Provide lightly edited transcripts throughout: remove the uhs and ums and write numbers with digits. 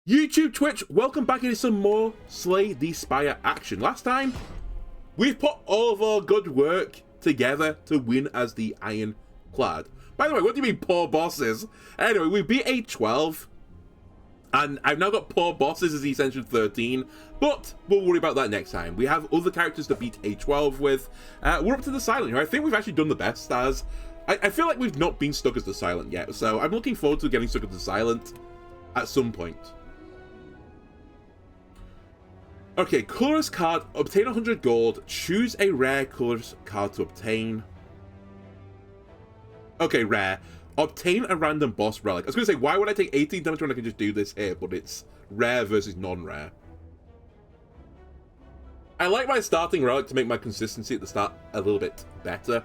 YouTube, Twitch, welcome back into some more Slay the Spire action. Last time, we've put all of our good work together to win as the Ironclad. By the way, what do you mean poor bosses? Anyway, we beat A12, and I've now got poor bosses as the Ascension 13, but we'll worry about that next time. We have other characters to beat A12 with. We're up to the Silent here. I think we've actually done the best as... I feel like we've not been stuck as the Silent yet, so I'm looking forward to getting stuck as the Silent at some point. Okay, colorless card, obtain 100 gold, choose a rare colorless card to obtain. Okay, rare. Obtain a random boss relic. I was going to say, why would I take 18 damage when I can just do this here, but it's rare versus non-rare. I like my starting relic to make my consistency at the start a little bit better.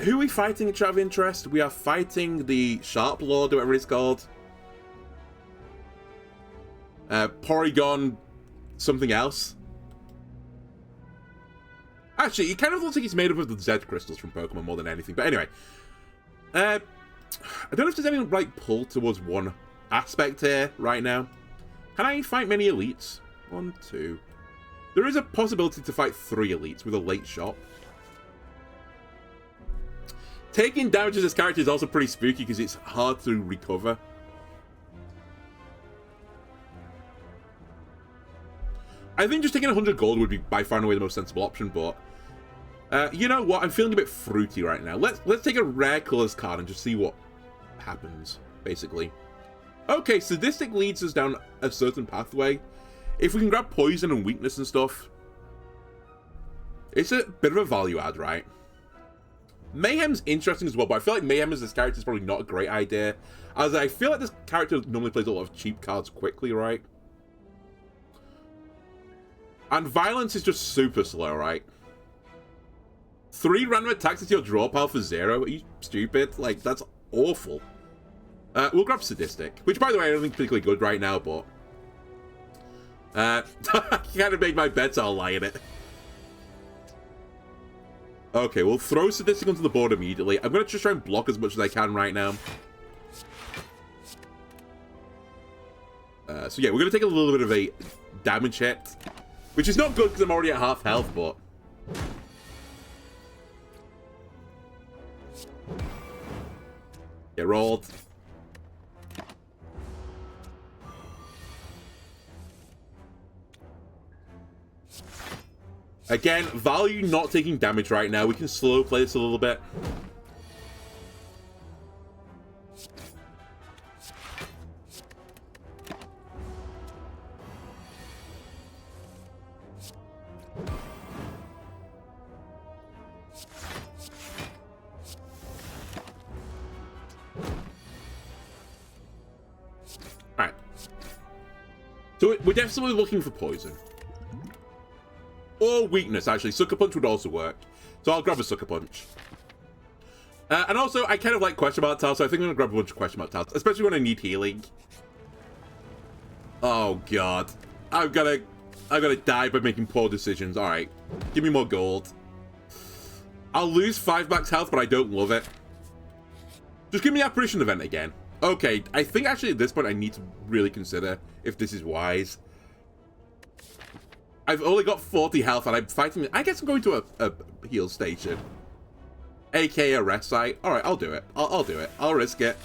Who are we fighting in chat of interest? We are fighting the Sharp Lord, whatever it's called. Porygon... something else. Actually, it kind of looks like it's made up of the Z crystals from Pokemon more than anything. But anyway, I don't know if there's any right pull towards one aspect here right now. Can I fight many elites? 1, 2. There is a possibility to fight 3 elites with a late shot. Taking damage as this character is also pretty spooky because it's hard to recover. I think just taking 100 gold would be by far and away the most sensible option, but you know what? I'm feeling a bit fruity right now. Let's take a rare colors card and just see what happens, basically. Okay, Sadistic leads us down a certain pathway. If we can grab poison and weakness and stuff, it's a bit of a value add, right? Mayhem's interesting as well, but I feel like Mayhem as this character is probably not a great idea, as I feel like this character normally plays a lot of cheap cards quickly, right? And violence is just super slow, right? 3 random attacks into your draw pile for 0? Are you stupid? Like, that's awful. We'll grab Sadistic, which, by the way, I don't think is particularly good right now, but... I kind of make my bets, I'll lie in it. Okay, we'll throw Sadistic onto the board immediately. I'm going to just try and block as much as I can right now. So yeah, we're going to take a little bit of a damage hit. Which is not good because I'm already at half health, but... Get rolled. Again, value not taking damage right now. We can slow play this a little bit. So we're definitely looking for poison. Or weakness, actually. Sucker Punch would also work. So I'll grab a Sucker Punch. And also, I kind of like question mark tiles, so I think I'm going to grab a bunch of question mark tiles. Especially when I need healing. Oh, God. I'm gonna die by making poor decisions. Alright. Give me more gold. I'll lose 5 max health, but I don't love it. Just give me the Apparition event again. Okay, I think actually at this point I need to really consider if this is wise. I've only got 40 health and I'm fighting... I guess I'm going to a heal station. AKA a rest site. Alright, I'll do it. I'll do it. I'll risk it.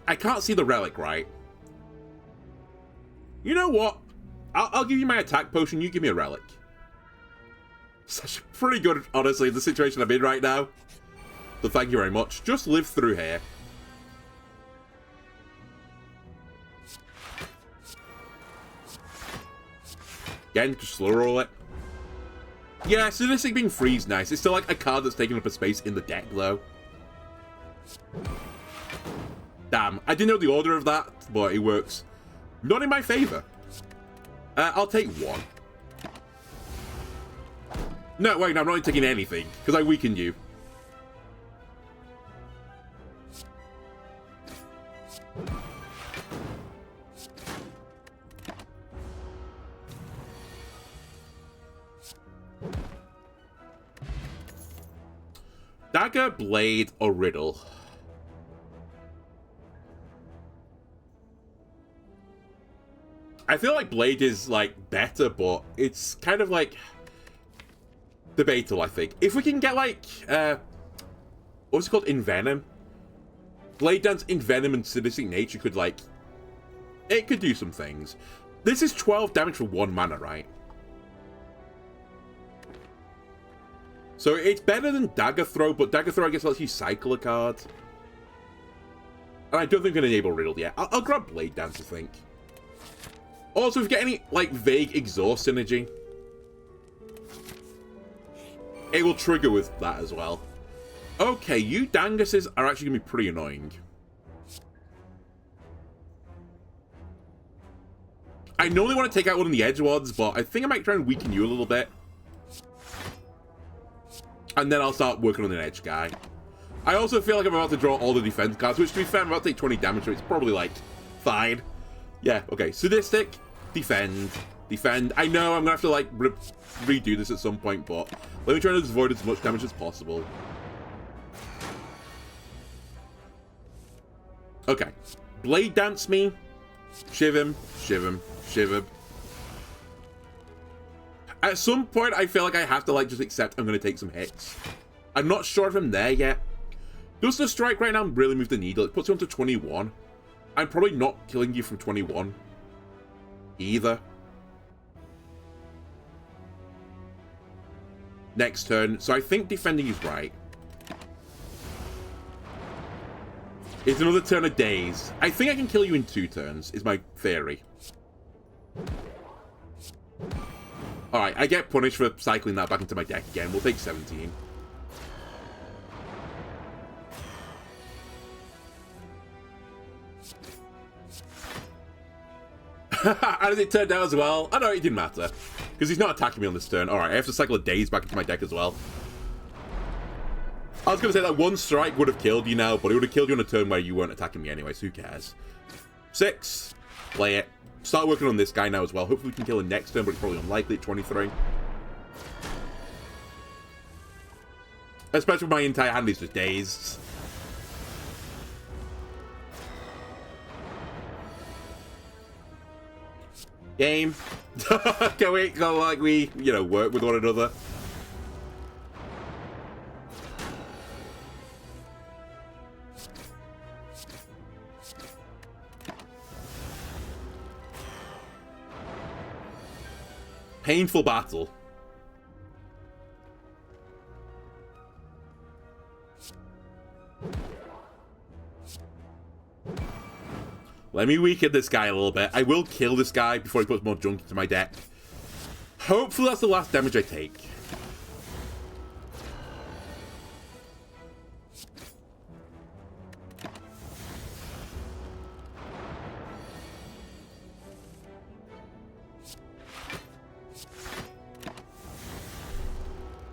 I can't see the relic, right? You know what? I'll give you my attack potion, you give me a relic. Such pretty good, honestly, the situation I'm in right now. So thank you very much. Just live through here. Again, just slow roll it. Yeah, Sadistic being free is nice. It's still like a card that's taking up a space in the deck, though. Damn, I didn't know the order of that, but it works. Not in my favor. I'll take 1. No, wait, no, I'm not taking anything, because I weakened you. Dagger, Blade, or Riddle? I feel like Blade is, like, better, but it's kind of, like, debatable, I think. If we can get, like, what's it called? Envenom? Blade Dance, Envenom, and Sadistic Nature could, like, it could do some things. This is 12 damage for 1 mana, right? So it's better than Dagger Throw, but Dagger Throw, I guess, lets you cycle a card. And I don't think we can enable Riddle yet. I'll grab Blade Dance, I think. Also, if we get any, like, vague exhaust synergy, it will trigger with that as well. Okay, you Danguses are actually going to be pretty annoying. I normally want to take out one of the edge ones, but I think I might try and weaken you a little bit. And then I'll start working on an edge guy. I also feel like I'm about to draw all the defense cards, which, to be fair, I'm about to take 20 damage, so it's probably, like, fine. Yeah, okay. Sadistic, defend, defend. I know I'm going to have to, like, redo this at some point, but let me try and avoid as much damage as possible. Okay. Blade Dance me. Shiv him, shiv him, shiv him. At some point, I feel like I have to, like, just accept I'm going to take some hits. I'm not sure if I'm there yet. Does the strike right now really move the needle? It puts you onto 21. I'm probably not killing you from 21. Either. Next turn. So I think defending is right. It's another turn of days. I think I can kill you in 2 turns, is my theory. Alright, I get punished for cycling that back into my deck again. We'll take 17. As it turned out as well, I know it didn't matter. Because he's not attacking me on this turn. Alright, I have to cycle a daze back into my deck as well. I was going to say that 1 strike would have killed you now, but it would have killed you on a turn where you weren't attacking me anyway, so who cares? 6. Play it. Start working on this guy now as well. Hopefully we can kill him next turn, but it's probably unlikely at 23. Especially when my entire hand is just dazed. Game. Can we go like we, you know, work with one another? Painful battle. Let me weaken this guy a little bit. I will kill this guy before he puts more junk into my deck. Hopefully that's the last damage I take.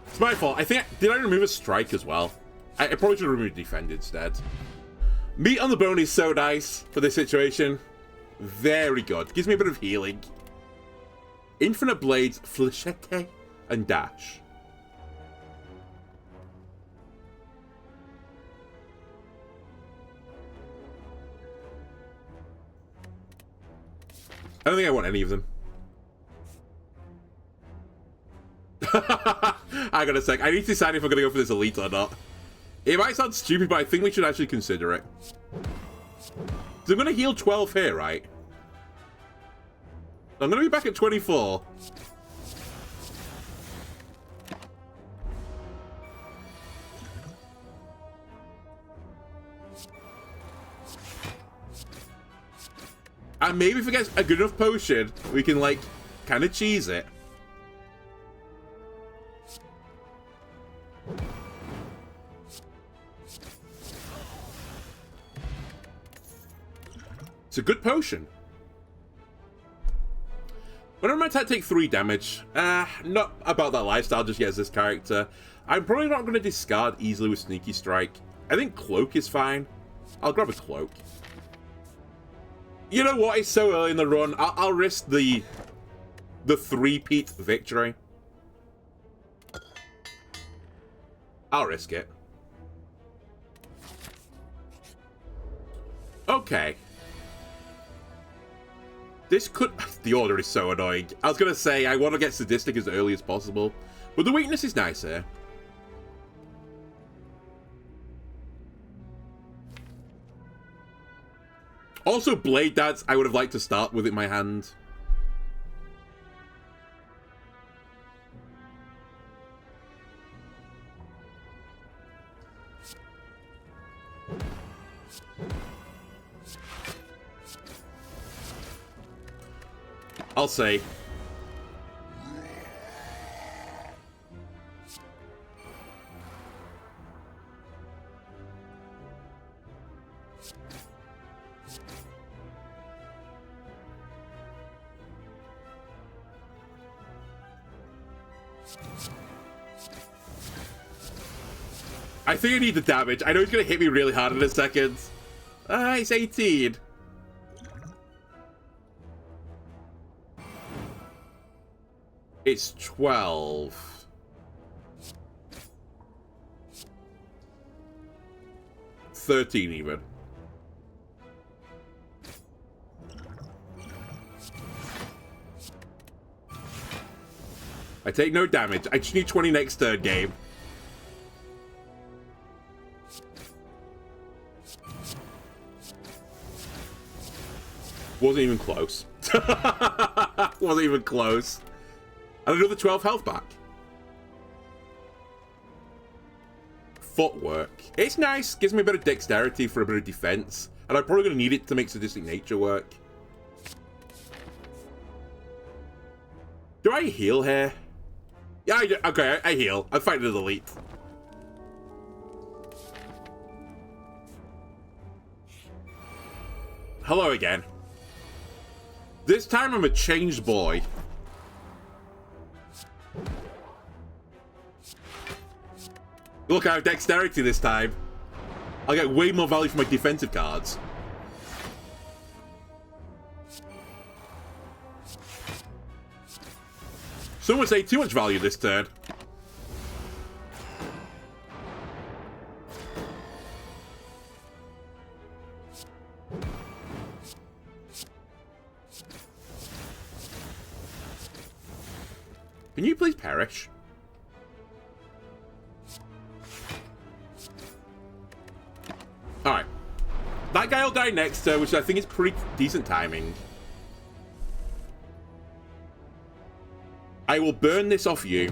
It's my fault. I think... Did I remove a strike as well? I probably should have removed defend instead. Meat on the bone is so nice for this situation. Very good. Gives me a bit of healing. Infinite Blades, Flechette, and Dash. I don't think I want any of them. I got a sec. I need to decide if I'm going to go for this elite or not. It might sound stupid, but I think we should actually consider it. So I'm going to heal 12 here, right? I'm going to be back at 24. And maybe if we get a good enough potion, we can, like, kind of cheese it. It's a good potion. Whenever my attack take 3 damage, not about that lifestyle just yet as this character. I'm probably not going to discard easily with Sneaky Strike. I think Cloak is fine. I'll grab a Cloak. You know what? It's so early in the run. I'll risk the 3-peat victory. I'll risk it. Okay. This could... The order is so annoying. I was going to say, I want to get sadistic as early as possible. But the weakness is nice here. Also, Blade Dance, I would have liked to start with in my hand. I'll say. I think I need the damage. I know he's going to hit me really hard in a second. It's 18. It's 12. $13 even. I take no damage. I just need 20 next turn game. Wasn't even close. Wasn't even close. And another 12 health back. Footwork. It's nice. Gives me a bit of dexterity for a bit of defense. And I'm probably going to need it to make sadistic nature work. Do I heal here? Yeah, okay, I heal. I'm fighting as elite. Hello again. This time I'm a changed boy. Look, I have dexterity this time. I'll get way more value for my defensive cards. Some would say too much value this turn. Can you please perish? Alright. That guy will die next turn, which I think is pretty decent timing. I will burn this off you.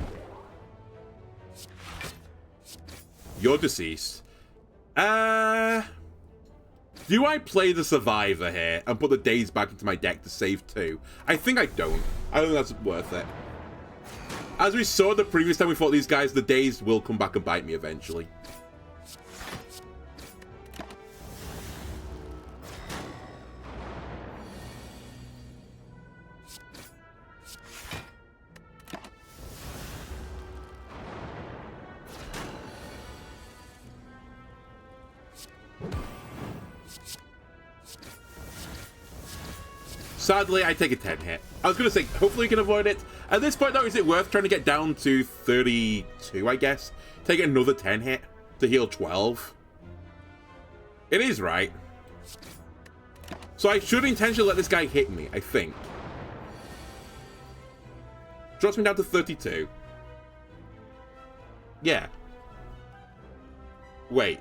You're deceased. Do I play the Survivor here and put the days back into my deck to save 2? I think I don't. I don't think that's worth it. As we saw the previous time we fought these guys, the days will come back and bite me eventually. Sadly, I take a 10 hit. I was going to say, hopefully you can avoid it. At this point, though, is it worth trying to get down to 32, I guess? Take another 10 hit to heal 12? It is, right? So I should intentionally let this guy hit me, I think. Drops me down to 32. Yeah. Wait.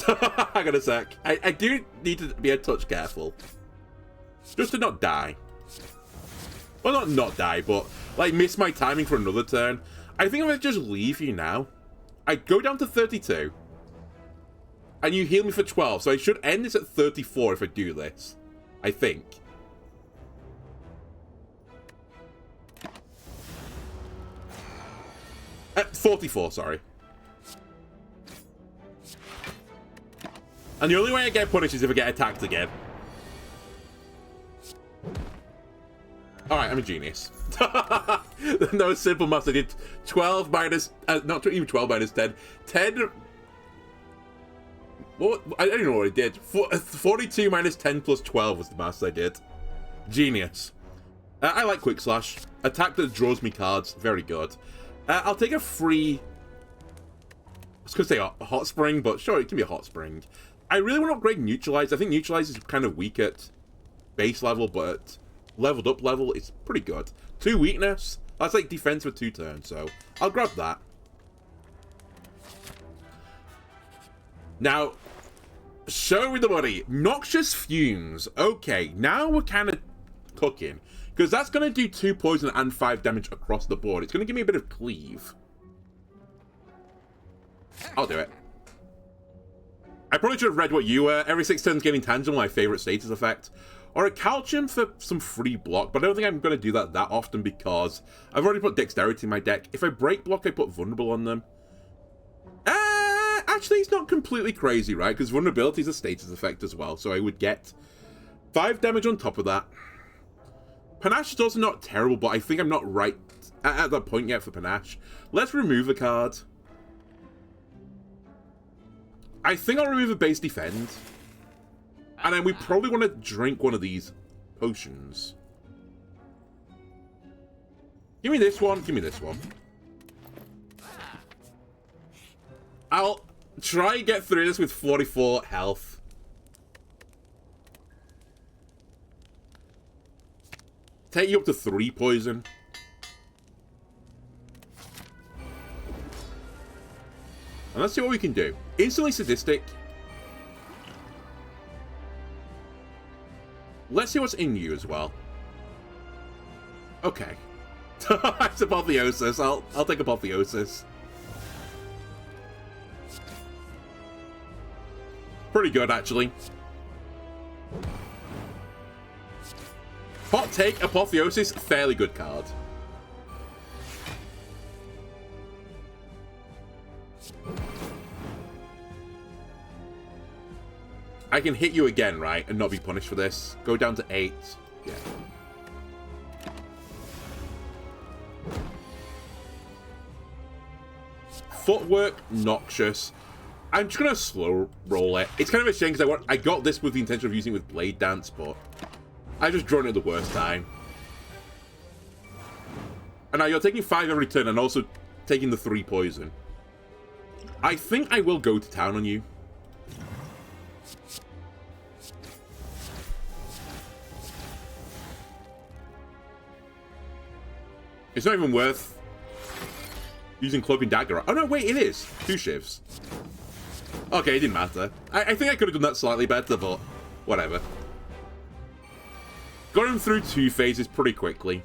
Hang on a sec. I do need to be a touch careful. Just to not die. Well, not die, but, like, miss my timing for another turn. I think I'm going to just leave you now. I go down to 32. And you heal me for 12, so I should end this at 34 if I do this. I think. At 44, sorry. And the only way I get punished is if I get attacked again. Alright, I'm a genius. No simple maths. I did 12 minus... not even 12 minus 10. 10... What? I don't know what I did. 42 minus 10 plus 12 was the maths I did. Genius. I like Quick Slash. Attack that draws me cards. Very good. I'll take a free... I was going to say a Hot Spring, but sure, it can be a Hot Spring. I really want to upgrade Neutralize. I think Neutralize is kind of weak at base level, but at leveled up level, it's pretty good. 2 weakness. That's like defense for 2 turns, so I'll grab that. Now, show me the money. Noxious Fumes. Okay, now we're kind of cooking. Because that's going to do 2 poison and 5 damage across the board. It's going to give me a bit of cleave. I'll do it. I probably should have read what you were. Every 6 turns gaining Tangible, my favorite status effect. Or a Calcium for some free block, but I don't think I'm going to do that often because I've already put Dexterity in my deck. If I break block, I put Vulnerable on them. Actually, it's not completely crazy, right? Because Vulnerability is a status effect as well, so I would get 5 damage on top of that. Panache is also not terrible, but I think I'm not right at that point yet for Panache. Let's remove a card. I think I'll remove a base defend. And then we probably want to drink one of these potions. Give me this one. Give me this one. I'll try and get through this with 44 health. Take you up to 3 poison. And let's see what we can do. Instantly Sadistic. Let's see what's in you as well. Okay. It's Apotheosis. I'll take Apotheosis. Pretty good, actually. Hot take, Apotheosis, fairly good card. I can hit you again, right? And not be punished for this. Go down to 8. Yeah. Footwork, Noxious. I'm just going to slow roll it. It's kind of a shame because I got this with the intention of using it with Blade Dance, but I just drawn it at the worst time. And now you're taking 5 every turn and also taking the 3 poison. I think I will go to town on you. It's not even worth using Cloak and Dagger. Oh no, wait, it is. 2 shifts. Okay, it didn't matter. I think I could have done that slightly better, but whatever. Got him through 2 phases pretty quickly.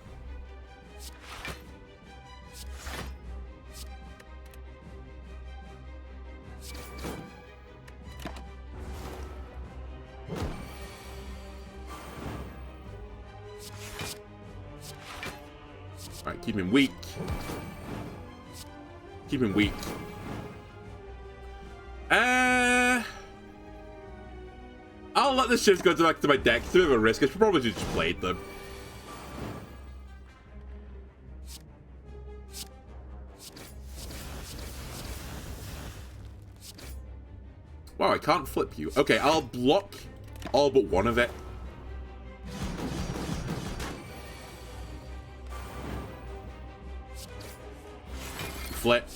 Alright, keep him weak. Keep him weak. I'll let the shifts go back to my deck. It's a bit of a risk. I should probably just played them. Wow, I can't flip you. Okay, I'll block all but one of it. Flip.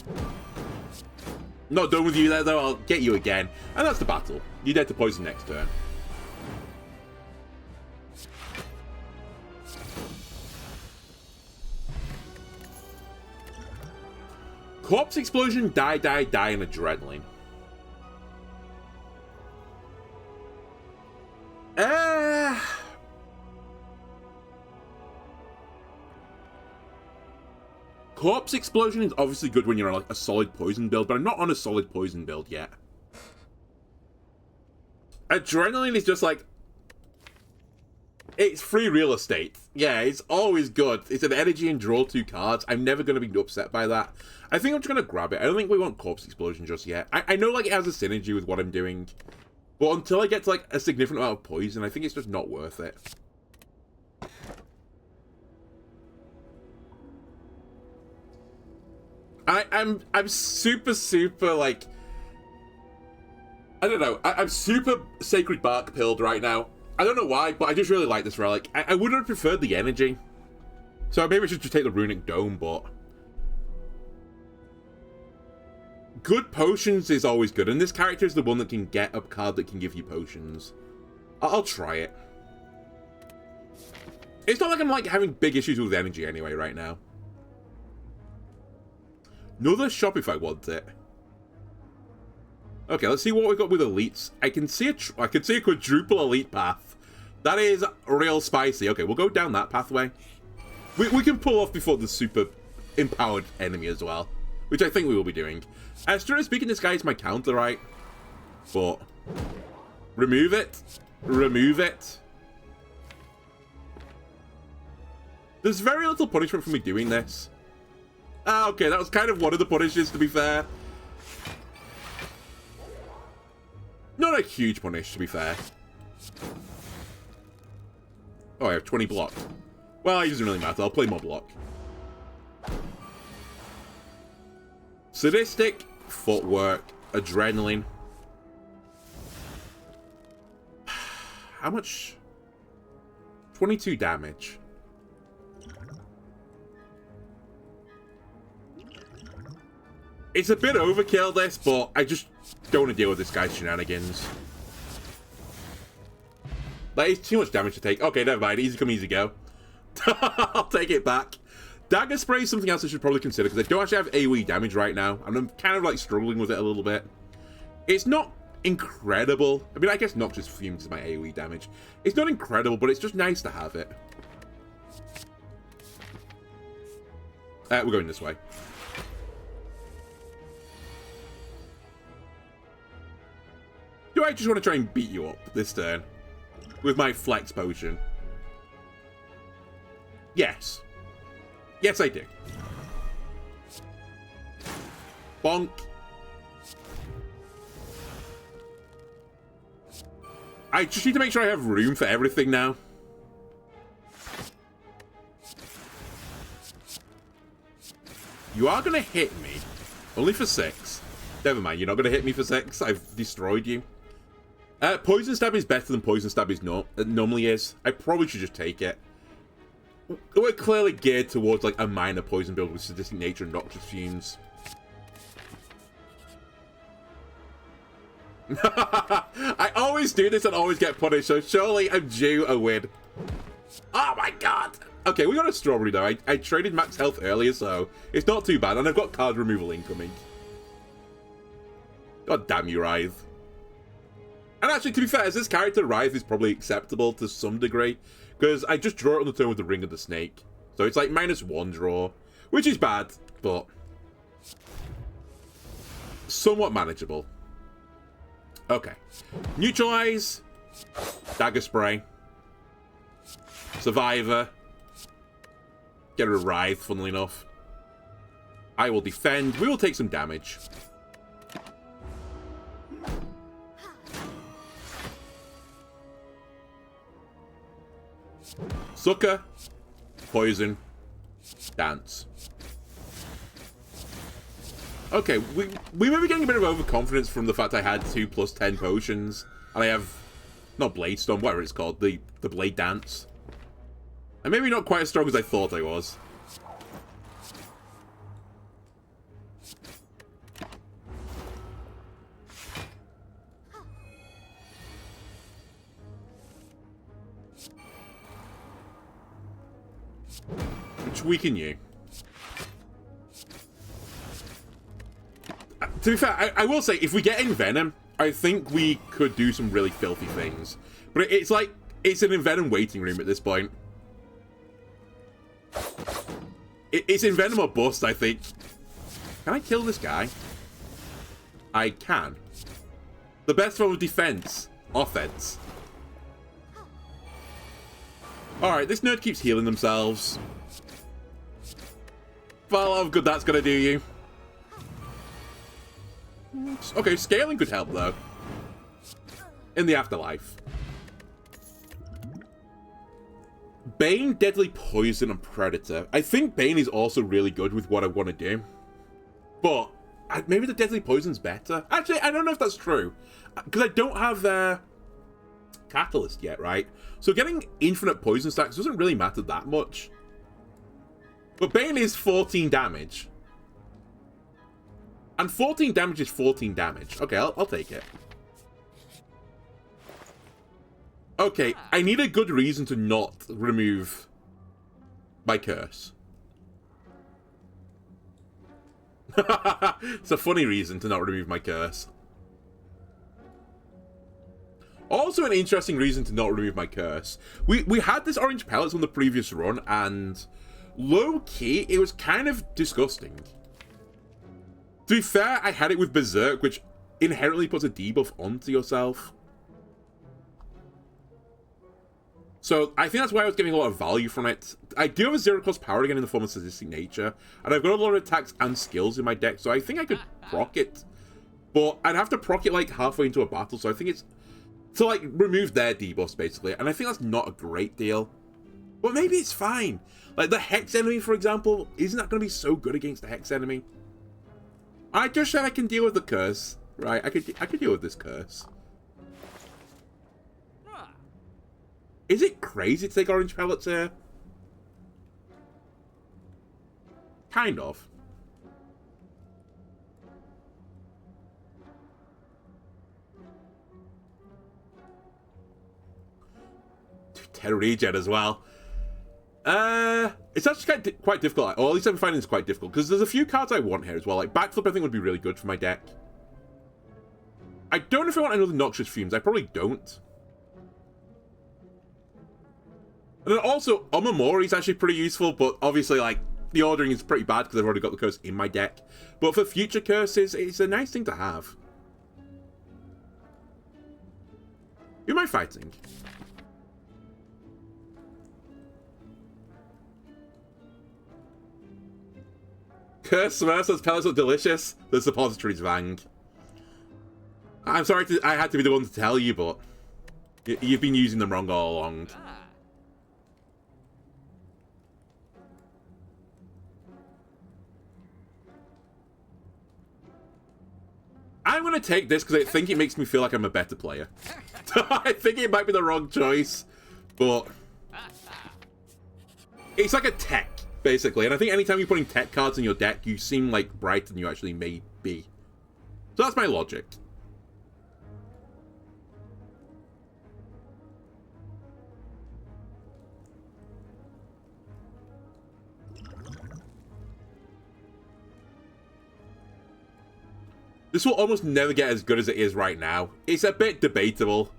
Not done with you there, though. I'll get you again. And that's the battle. You're dead to poison next turn. Corpse Explosion, die, and Adrenaline. Corpse Explosion is obviously good when you're on like a solid poison build, but I'm not on a solid poison build yet. Adrenaline is just like... It's free real estate. Yeah, it's always good. It's an energy and draw 2 cards. I'm never going to be upset by that. I think I'm just going to grab it. I don't think we want Corpse Explosion just yet. I know like it has a synergy with what I'm doing, but until I get to like a significant amount of poison, I think it's just not worth it. I'm super like, I don't know, I'm super Sacred Bark pilled right now. I don't know why, but I just really like this relic. I would have preferred the energy, so maybe I should just take the Runic Dome, but good potions is always good, and this character is the one that can get a card that can give you potions. I'll try it. It's not like I'm, like, having big issues with energy anyway right now. Another shop if I want it. Okay, let's see what we've got with elites. I can see a quadruple elite path. That is real spicy. Okay, we'll go down that pathway. We can pull off before the super empowered enemy as well, which I think we will be doing. Strictly speaking, this guy is my counter, right? But remove it. Remove it. There's very little punishment for me doing this. Ah, okay, that was kind of one of the punishes, to be fair. Not a huge punish, to be fair. Oh, I have 20 block. Well, it doesn't really matter. I'll play more block. Sadistic, footwork, adrenaline. How much? 22 damage. It's a bit overkill, this, but I just don't want to deal with this guy's shenanigans. That is too much damage to take. Okay, never mind. Easy come, easy go. I'll take it back. Dagger Spray is something else I should probably consider, because I don't actually have AoE damage right now, and I'm kind of, like, struggling with it a little bit. It's not incredible. I mean, I guess Noxious Fumes is my AoE damage. It's not incredible, but it's just nice to have it. We're going this way. Do I just want to try and beat you up this turn? With my Flex Potion? Yes. Yes, I do. Bonk. I just need to make sure I have room for everything now. You are going to hit me. Only for 6. Never mind, you're not going to hit me for 6. I've destroyed you. Poison Stab is better than Poison Stab normally is. I probably should just take it. We're clearly geared towards like a minor poison build with Sadistic Nature and Noxious Fumes. I always do this and always get punished, so surely I'm due a win. Oh my god! Okay, we got a strawberry though. I traded max health earlier, so it's not too bad, and I've got card removal incoming. God damn you, Writhe. And actually, to be fair, as this character, Writhe is probably acceptable to some degree, because I just draw it on the turn with the Ring of the Snake. So it's like -1 draw, which is bad, but somewhat manageable. Okay. Neutralize. Dagger Spray. Survivor. Get rid of Writhe, funnily enough. I will defend. We will take some damage. Sucker, poison, dance. Okay, we may be getting a bit of overconfidence from the fact I had 2 + 10 potions, and I have, not Blade Storm, whatever it's called, the Blade Dance. I'm maybe not quite as strong as I thought I was. Which weaken you. To be fair, I will say, if we get Envenom, I think we could do some really filthy things. But it's like, it's an Envenom waiting room at this point. It's Envenom or bust, I think. Can I kill this guy? I can. The best form of defense. Offense. Alright, this nerd keeps healing themselves. Well, how good that's gonna do you. Okay, scaling could help, though. In the afterlife. Bane, Deadly Poison, and Predator. I think Bane is also really good with what I want to do. But maybe the Deadly Poison's better. Actually, I don't know if that's true. Because I don't have Catalyst yet, right? So getting infinite poison stacks doesn't really matter that much. But Bane is 14 damage. And 14 damage is 14 damage. Okay, I'll take it. Okay, I need a good reason to not remove my curse. It's a funny reason to not remove my curse. Also an interesting reason to not remove my curse. We had this orange pellets on the previous run, and low-key, it was kind of disgusting. To be fair, I had it with Berserk, which inherently puts a debuff onto yourself. So I think that's why I was getting a lot of value from it. I do have a zero-cost power again in the form of Sadistic Nature, and I've got a lot of attacks and skills in my deck, so I think I could proc it. But I'd have to proc it like halfway into a battle, so I think it's to like remove their debuffs basically, and I think that's not a great deal. But maybe it's fine. Like the Hex enemy, for example, isn't that going to be so good against the Hex enemy? I just said I can deal with the curse, right? I could deal with this curse. Is it crazy to take orange pellets here? Kind of. Terror regen as well. It's actually quite difficult, or at least I'm finding it's quite difficult, because there's a few cards I want here as well. Like Backflip I think would be really good for my deck. I don't know if I want another Noxious Fumes. I probably don't. And then also, Omamori is actually pretty useful, but obviously, like, the ordering is pretty bad because I've already got the curse in my deck. But for future curses, it's a nice thing to have. Who am I fighting? Curse Smurfs, those pellets are delicious. The suppositories Vang. I'm sorry, I had to be the one to tell you, but you've been using them wrong all along. I'm going to take this because I think it makes me feel like I'm a better player. I think it might be the wrong choice, but it's like a tech, basically. And I think anytime you're putting tech cards in your deck, you seem like brighter than you actually may be. So that's my logic. This will almost never get as good as it is right now. It's a bit debatable.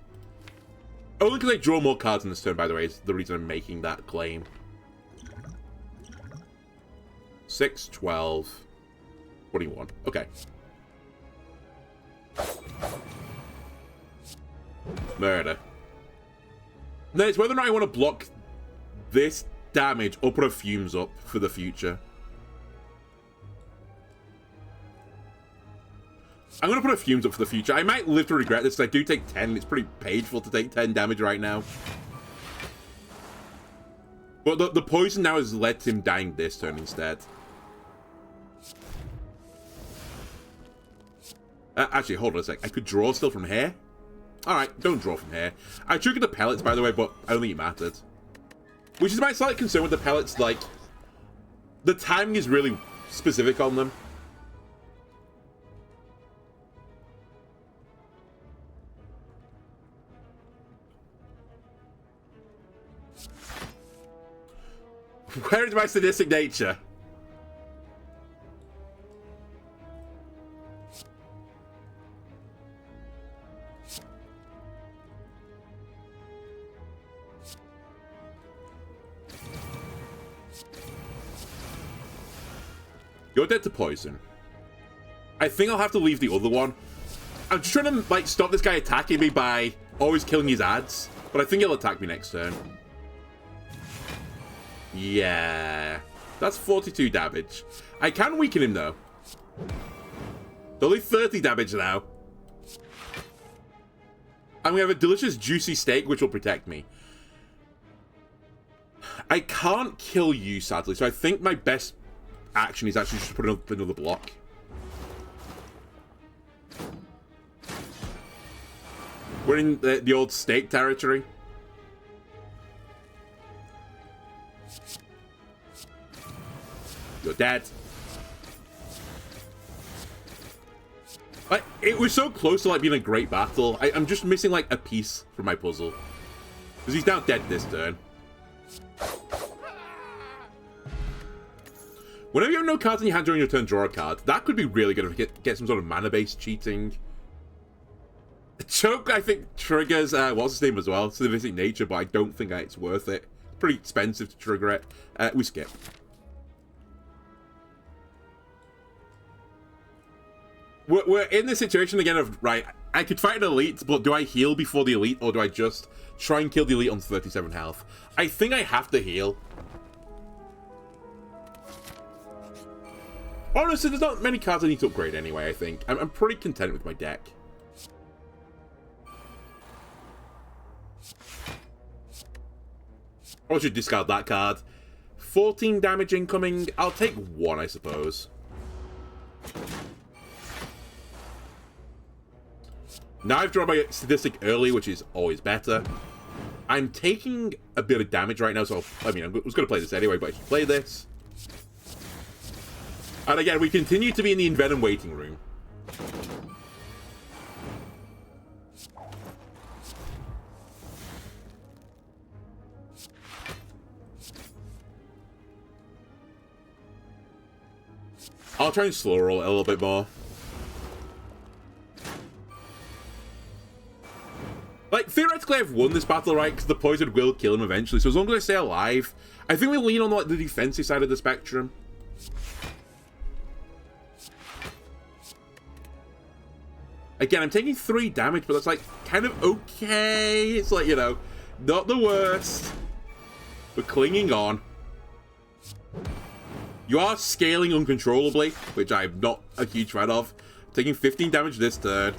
Only because I draw more cards in this turn, by the way, is the reason I'm making that claim. 6, 12, 21. Okay. Murder. Then it's whether or not I want to block this damage or put a Fumes up for the future. I'm going to put a Fumes up for the future. I might live to regret this because I do take 10. It's pretty painful to take 10 damage right now. But the poison now has led to him dying this turn instead. Actually, hold on a sec. I could draw still from here? Alright, don't draw from here. I triggered the pellets, by the way, but I don't think it mattered. Which is my slight concern with the pellets, like, the timing is really specific on them. Where is my sadistic nature? You're dead to poison. I think I'll have to leave the other one. I'm just trying to, like, stop this guy attacking me by always killing his ads. But I think he'll attack me next turn. Yeah. That's 42 damage. I can weaken him, though. Only 30 damage now. And we have a delicious juicy steak, which will protect me. I can't kill you, sadly. So I think my best action is actually just put another block. We're in the old steak territory. You're dead. It was so close to like being a great battle. I'm just missing like a piece from my puzzle. Because he's now dead this turn. Whenever you have no cards in your hand during your turn, draw a card. That could be really good if you get some sort of mana-based cheating. Choke, I think, triggers, what's his name as well? Civic Nature, but I don't think it's worth it. Pretty expensive to trigger it. We skip. We're in this situation again of, right, I could fight an elite, but do I heal before the elite, or do I just try and kill the elite on 37 health? I think I have to heal. Honestly, there's not many cards I need to upgrade anyway, I think. I'm pretty content with my deck. I should discard that card. 14 damage incoming. I'll take 1, I suppose. Now I've drawn my statistic early, which is always better. I'm taking a bit of damage right now, so I mean, I was going to play this anyway, but I should play this. And again, we continue to be in the Envenom waiting room. I'll try and slow roll it a little bit more. Like, theoretically, I've won this battle, right? Because the poison will kill him eventually. So as long as I stay alive, I think we lean on like the defensive side of the spectrum. Again, I'm taking 3 damage, but that's like kind of okay. It's like, you know, not the worst. We're clinging on. You are scaling uncontrollably, which I'm not a huge fan of. Taking 15 damage this turn.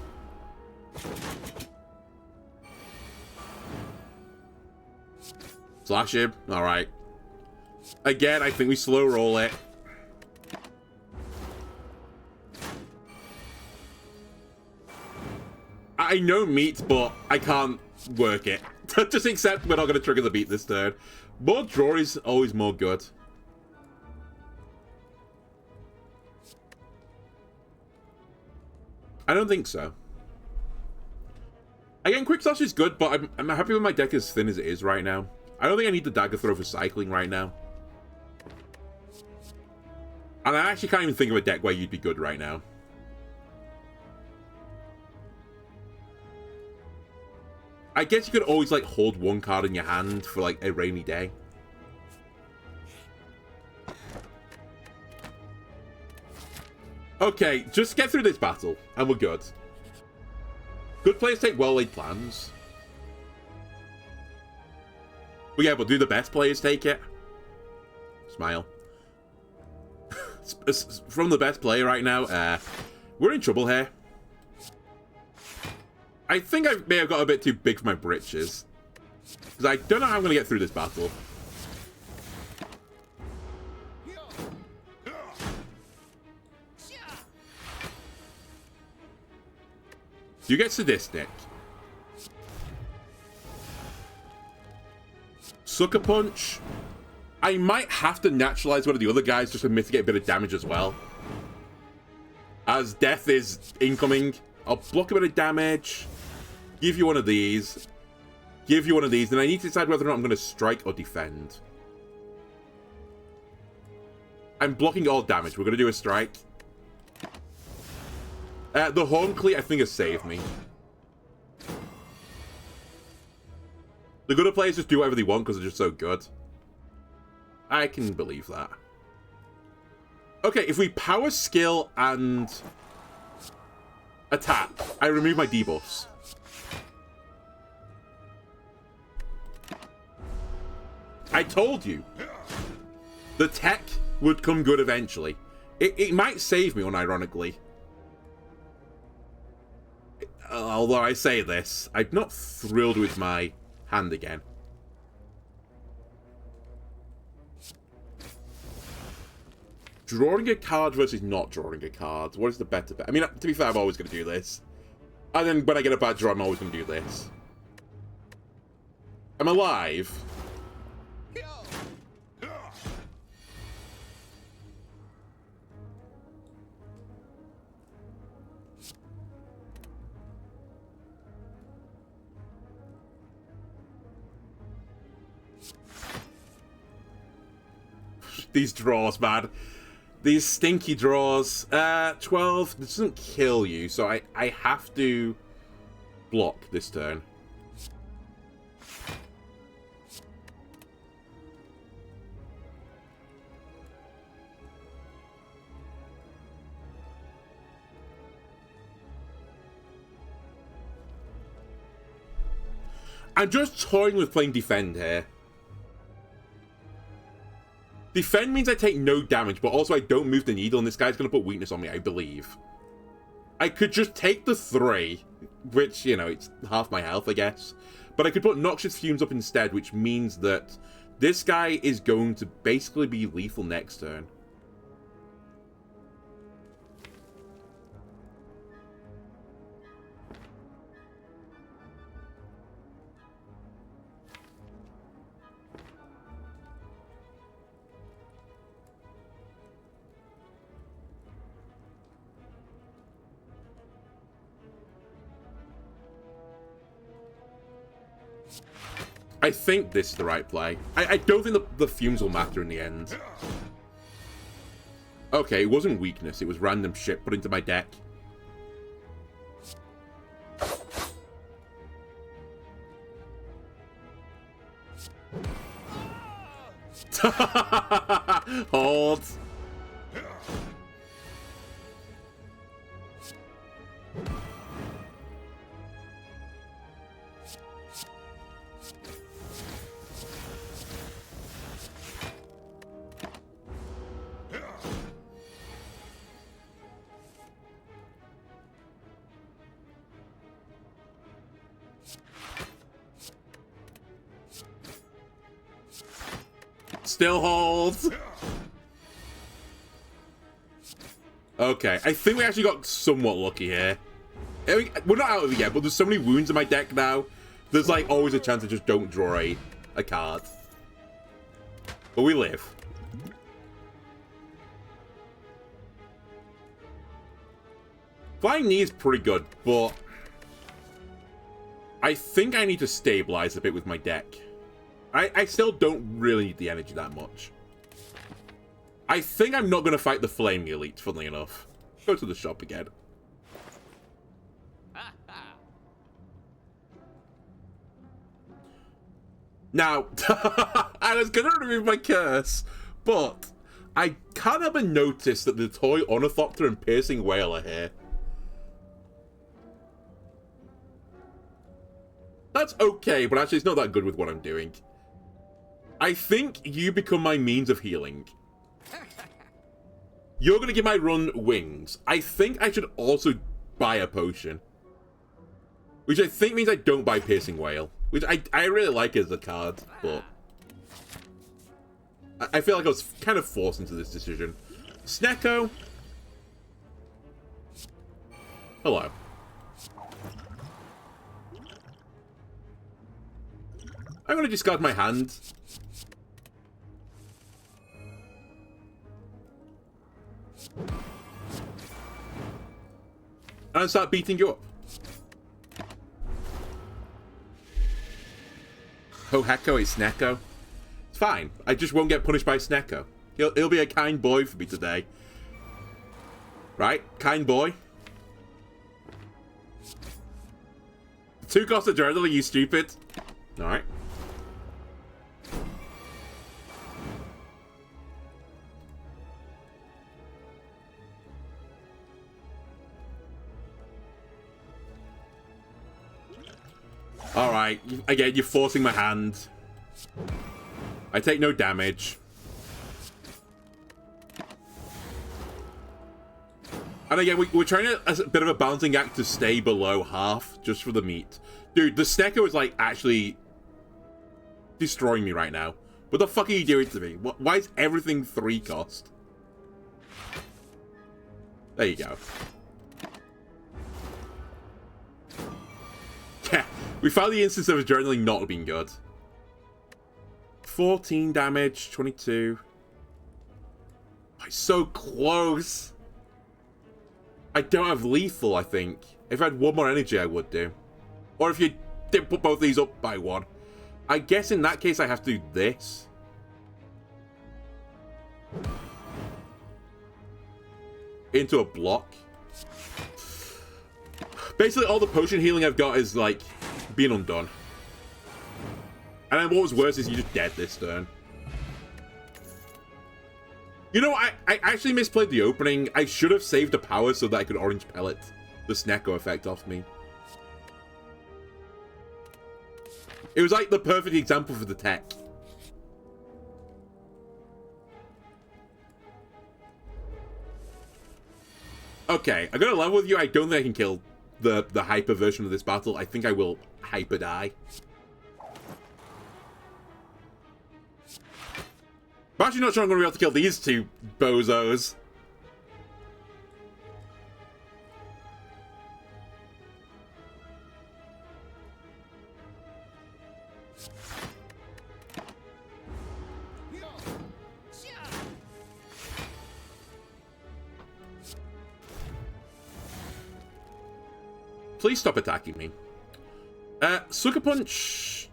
Slash him. Alright. Again, I think we slow roll it. I know meat, but I can't work it. Just accept we're not going to trigger the beat this turn. More draw is always more good. I don't think so. Again, Quick Slash is good, but I'm happy with my deck as thin as it is right now. I don't think I need the Dagger Throw for cycling right now. And I actually can't even think of a deck where you'd be good right now. I guess you could always, like, hold 1 card in your hand for, like, a rainy day. Okay, just get through this battle, and we're good. Good players take well-laid plans. But yeah, but do the best players take it? Smile. From the best player right now, we're in trouble here. I think I may have got a bit too big for my britches. Because I don't know how I'm going to get through this battle. You get Sadistic. Sucker Punch. I might have to naturalize one of the other guys just to mitigate a bit of damage as well. As Death is incoming, I'll block a bit of damage. Give you one of these. Give you one of these. Then I need to decide whether or not I'm going to strike or defend. I'm blocking all damage. We're going to do a strike. The Horn Cleat, I think, has saved me. The gooder players just do whatever they want because they're just so good. I can believe that. Okay, if we power skill and attack, I remove my debuffs. I told you. The tech would come good eventually. It might save me, unironically. Although I say this, I'm not thrilled with my hand again. Drawing a card versus not drawing a card. What is the better bet? I mean, to be fair, I'm always going to do this. And then when I get a bad draw, I'm always going to do this. I'm alive. These draws, man. These stinky draws. 12 this doesn't kill you, so I have to block this turn. I'm just toying with playing defend here. Defend means I take no damage, but also I don't move the needle, and this guy's going to put weakness on me, I believe. I could just take the 3, which, you know, it's half my health, I guess. But I could put Noxious Fumes up instead, which means that this guy is going to basically be lethal next turn. I think this is the right play. I don't think the fumes will matter in the end. Okay, it wasn't weakness. It was random shit put into my deck. Hold. Still holds. Okay, I think we actually got somewhat lucky here. We're not out of it yet, but there's so many wounds in my deck now. There's like always a chance I just don't draw a card. But we live. Flying Knee is pretty good, but I think I need to stabilize a bit with my deck. I still don't really need the energy that much. I think I'm not going to fight the Flaming Elite, funnily enough. Go to the shop again. Now, I was going to remove my curse, but I can't help but notice that the Toy Ornithopter and Piercing Whale are here. That's okay, but actually it's not that good with what I'm doing. I think you become my means of healing. You're going to give my run wings. I think I should also buy a potion. Which I think means I don't buy Piercing Whale. Which I really like as a card, but I feel like I was kind of forced into this decision. Snecko. Hello. I'm going to discard my hand. And start beating you up. Oh, hecko, it's Snecko. It's fine. I just won't get punished by Snecko. He'll be a kind boy for me today. Right? Kind boy. 2 cost adrenaline, you stupid. Alright. Alright, again, you're forcing my hand. I take no damage. And again, we're trying to, as a bit of a balancing act, to stay below half, just for the meat. Dude, the Snecko is, like, actually destroying me right now. What the fuck are you doing to me? Why is everything 3 cost? There you go. Yeah, we found the instance of adrenaline not being good. 14 damage, 22. Oh, it's so close. I don't have lethal, I think. If I had 1 more energy, I would do. Or if you did put both these up by 1. I guess in that case I have to do this. Into a block. Basically, all the potion healing I've got is, like, being undone. And then what was worse is you just dead this turn. You know, I actually misplayed the opening. I should have saved the power so that I could orange pellet the Snecko effect off me. It was like the perfect example for the tech. Okay, I'm gonna level with you. I don't think I can kill the hyper version of this battle. I think I will hyper die. I'm actually not sure I'm gonna be able to kill these two bozos. Please stop attacking me. Sucker Punch.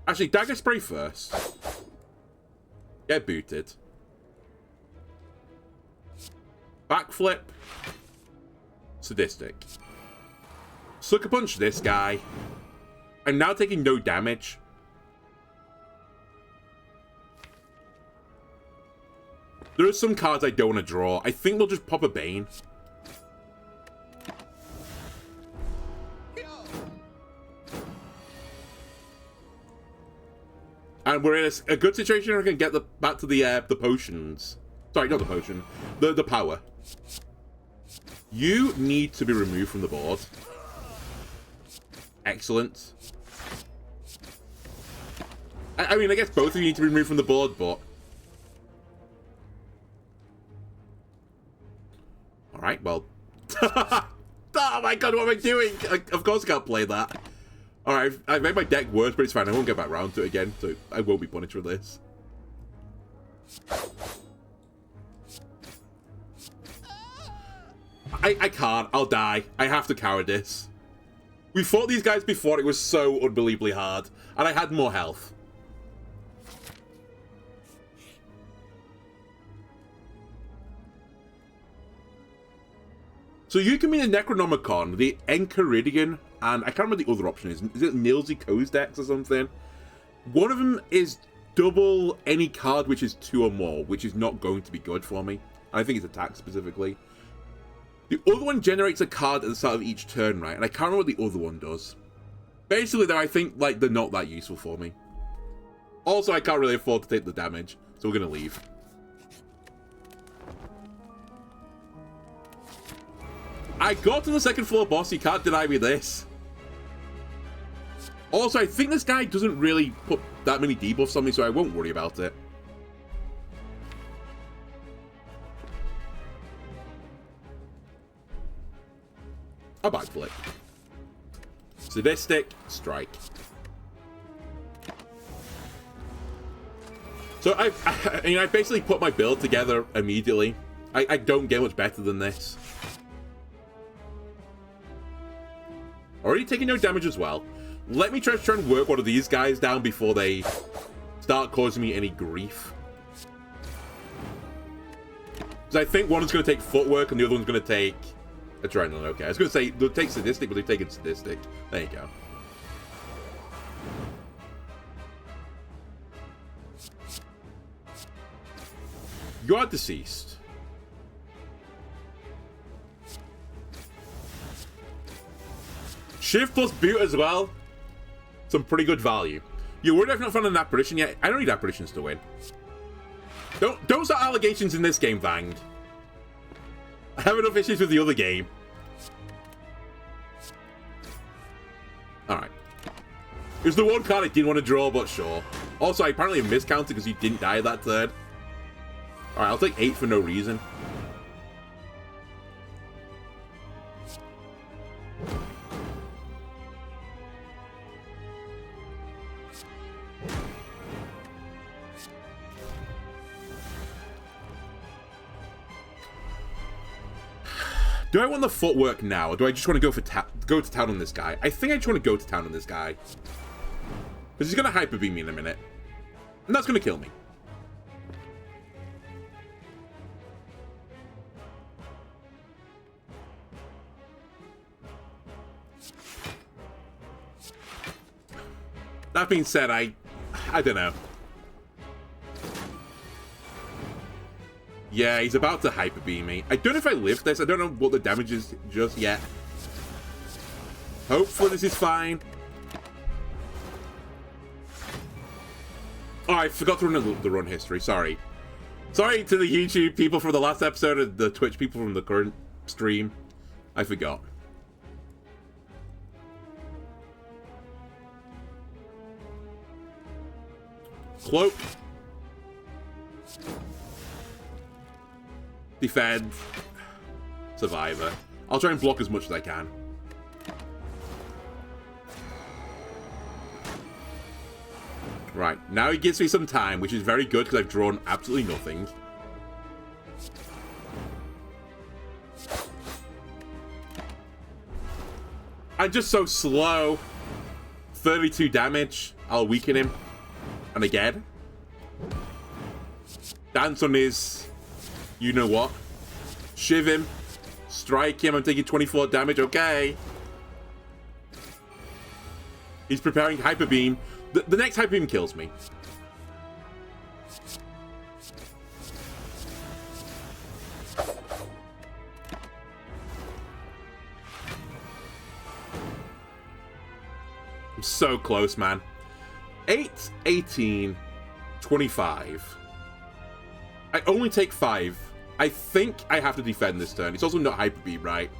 Actually, Dagger Spray first. Get booted. Backflip. Sadistic. Sucker Punch this guy. I'm now taking no damage. There are some cards I don't want to draw. I think we'll just pop a Bane. And we're in a good situation where we can get back to the potions. Sorry, not the potion. The power. You need to be removed from the board. Excellent. I mean, I guess both of you need to be removed from the board, but... Alright, well... Oh my god, what am I doing? Of course I can't play that. Alright, I've made my deck worse, but it's fine. I won't get back around to it again, so I won't be punished for this. I can't. I'll die. I have to cowardice. We fought these guys before. It was so unbelievably hard. And I had more health. So you can be the Necronomicon, the Enchiridion, and I can't remember the other option is. Is it Nilsy Kozdex or something? One of them is double any card which is 2 or more, which is not going to be good for me. I think it's attack specifically. The other one generates a card at the start of each turn, right? And I can't remember what the other one does. Basically, though, I think like they're not that useful for me. Also, I can't really afford to take the damage, so we're going to leave. I got to the second floor boss, you can't deny me this. Also, I think this guy doesn't really put that many debuffs on me, so I won't worry about it. A backflip. Sadistic, strike. So I basically put my build together immediately. I don't get much better than this. Already taking no damage as well. Let me try and work one of these guys down before they start causing me any grief. Because I think one is going to take footwork and the other one's going to take adrenaline. Okay, I was going to say they'll take sadistic, but they've taken sadistic. There you go. You are deceased. Shift plus boot as well. Some pretty good value. You were definitely not found an apparition yet. I don't need apparitions to win. Don't start allegations in this game, Vanged. I have enough issues with the other game. Alright. It was the one card I didn't want to draw, but sure. Also, I apparently miscounted because you didn't die that turn. Alright, I'll take 8 for no reason. Do I want the footwork now, or do I just want to go to town on this guy? I think I just want to go to town on this guy. Because he's going to hyper beam me in a minute. And that's going to kill me. That being said, I don't know. Yeah, he's about to hyper beam me. I don't know if I live this. I don't know what the damage is just yet. Hopefully this is fine. Oh, I forgot to run the run history. Sorry. Sorry to the YouTube people from the last episode and the Twitch people from the current stream. I forgot. Cloak. Defend. Survivor. I'll try and block as much as I can. Right, now he gives me some time, which is very good because I've drawn absolutely nothing. I'm just so slow. 32 damage. I'll weaken him. And again. Dance on his... You know what? Shiv him. Strike him. I'm taking 24 damage. Okay. He's preparing Hyper Beam. The next Hyper Beam kills me. I'm so close, man. 8, 18, 25. I only take 5. I think I have to defend this turn. It's also not Hyper Beam, right?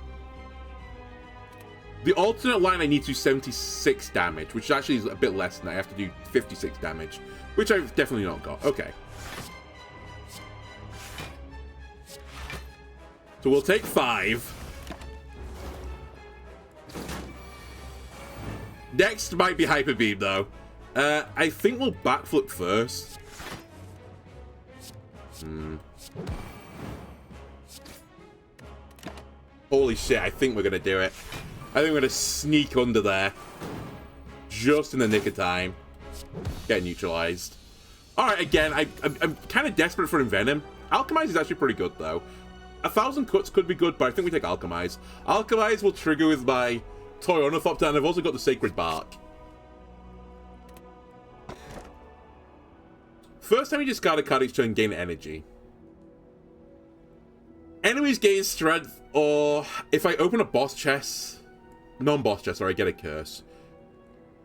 The alternate line I need to do 76 damage, which actually is a bit less than that. I have to do 56 damage, which I've definitely not got. Okay. So we'll take 5. Next might be Hyper Beam, though. I think we'll backflip first. Holy shit, I think we're going to do it. I think we're going to sneak under there. Just in the nick of time. Get neutralized. Alright, again, I'm kind of desperate for Envenom. Alchemize is actually pretty good, though. 1,000 cuts could be good, but I think we take Alchemize. Alchemize will trigger with my Toy Ornithopter, and I've also got the Sacred Bark. First time you discard a card each turn, gain energy. Enemies gain strength, or if I open a boss chest... Non-boss chest, or I get a curse.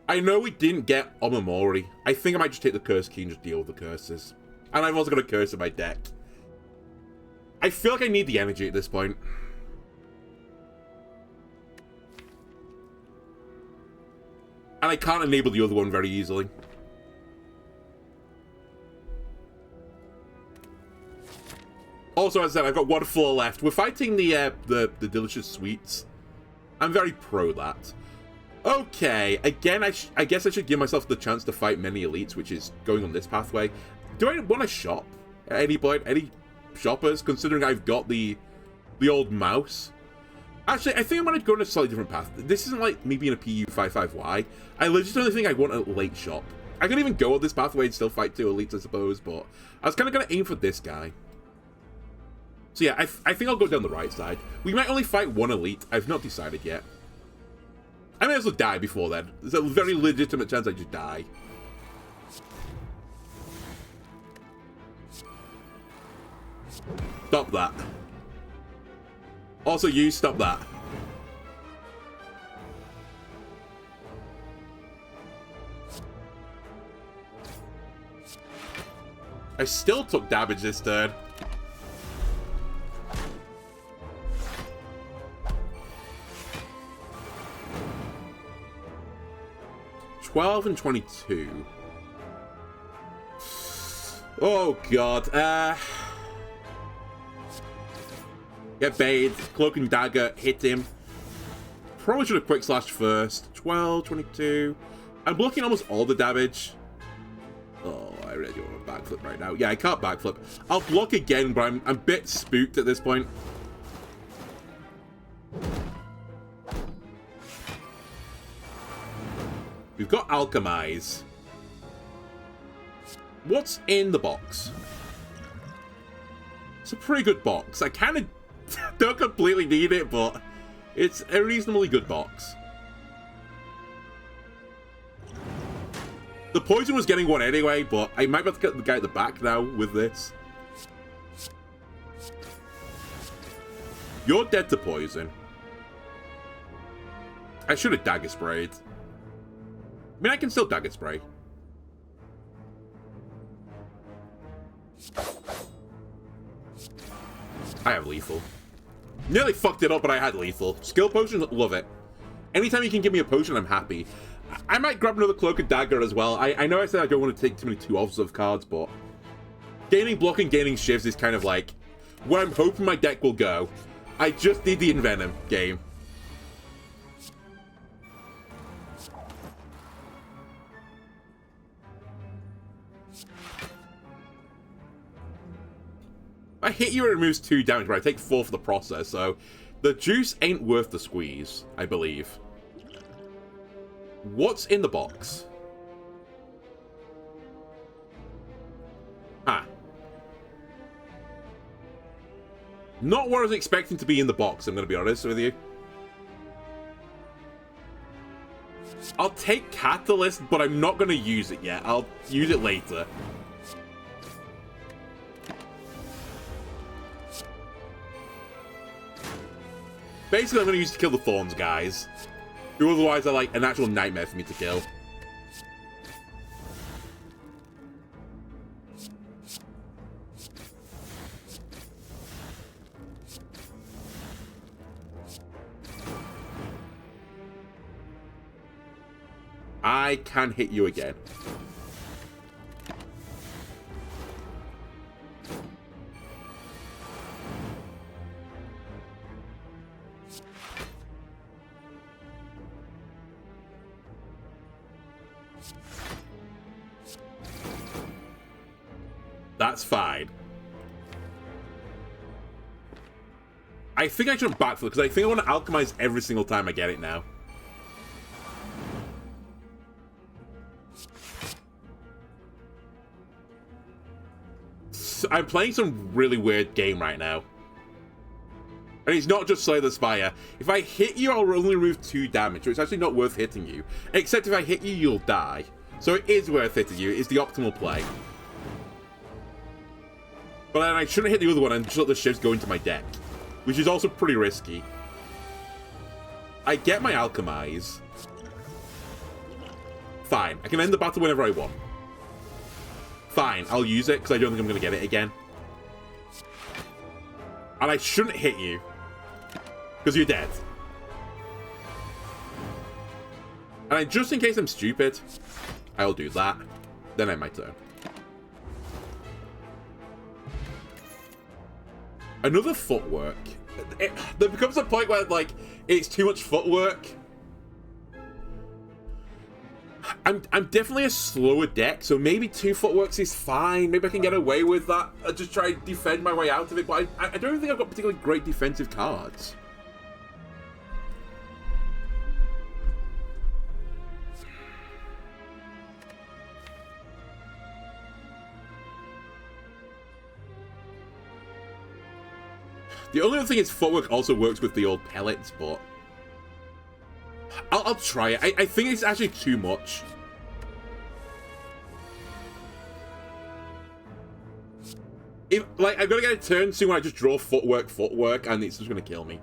I know we didn't get Omamori. I think I might just take the curse key and just deal with the curses. And I've also got a curse in my deck. I feel like I need the energy at this point. And I can't enable the other one very easily. Also, as I said, I've got 1 floor left. We're fighting the delicious sweets. I'm very pro that. Okay, again, I guess I should give myself the chance to fight many elites, which is going on this pathway. Do I want to shop at any point? Any shoppers, considering I've got the old mouse? Actually, I think I'm going to go on a slightly different path. This isn't like me being a PU55Y. I legitimately think I want a late shop. I could even go on this pathway and still fight 2 elites, I suppose, but I was kind of going to aim for this guy. So yeah, I think I'll go down the right side. We might only fight 1 elite. I've not decided yet. I may as well die before then. There's a very legitimate chance I just die. Stop that. Also, you stop that. I still took damage this turn. $12 and $22. Oh god. Get bathed. Cloak and dagger. Hit him. Probably should have quick slash first. 12, 22. I'm blocking almost all the damage. Oh, I really don't want to backflip right now. Yeah, I can't backflip. I'll block again, but I'm a bit spooked at this point. We've got Alchemize. What's in the box? It's a pretty good box. I kind of don't completely need it, but it's a reasonably good box. The poison was getting one anyway, but I might be able to get the guy at the back now with this. You're dead to poison. I should have dagger sprayed. I mean, I can still dagger spray. I have lethal. Nearly fucked it up, but I had lethal. Skill potion, love it. Anytime you can give me a potion, I'm happy. I might grab another cloak and dagger as well. I know I said I don't want to take too many 2 offs of cards, but gaining block and gaining shifts is kind of like where I'm hoping my deck will go. I just need the Envenom game. I hit you, it removes 2 damage, but I take 4 for the process, so the juice ain't worth the squeeze, I believe. What's in the box? Ah. Not what I was expecting to be in the box, I'm going to be honest with you. I'll take Catalyst, but I'm not going to use it yet. I'll use it later. Basically, I'm going to use it to kill the Thorns guys, who otherwise are like an actual nightmare for me to kill. I can hit you again. That's fine. I think I should backflip because I think I want to alchemize every single time I get it now. So I'm playing some really weird game right now. And it's not just Slay the Spire. If I hit you, I'll only remove 2 damage, so it's actually not worth hitting you. Except if I hit you, you'll die. So it is worth hitting you. It's the optimal play. But then I shouldn't hit the other one and just let the shifts go into my deck, which is also pretty risky. I get my Alchemize. Fine. I can end the battle whenever I want. Fine. I'll use it because I don't think I'm going to get it again. And I shouldn't hit you because you're dead. And just in case I'm stupid, I'll do that. Then end my turn. Another footwork. There becomes a point where, like, it's too much footwork. I'm definitely a slower deck, so maybe 2 footworks is fine. Maybe I can get away with that. I just try to defend my way out of it, but I don't think I've got particularly great defensive cards. The only other thing is footwork also works with the old pellets, but I'll try it. I think it's actually too much. Like, I've got to get a turn soon when I just draw footwork, and it's just going to kill me.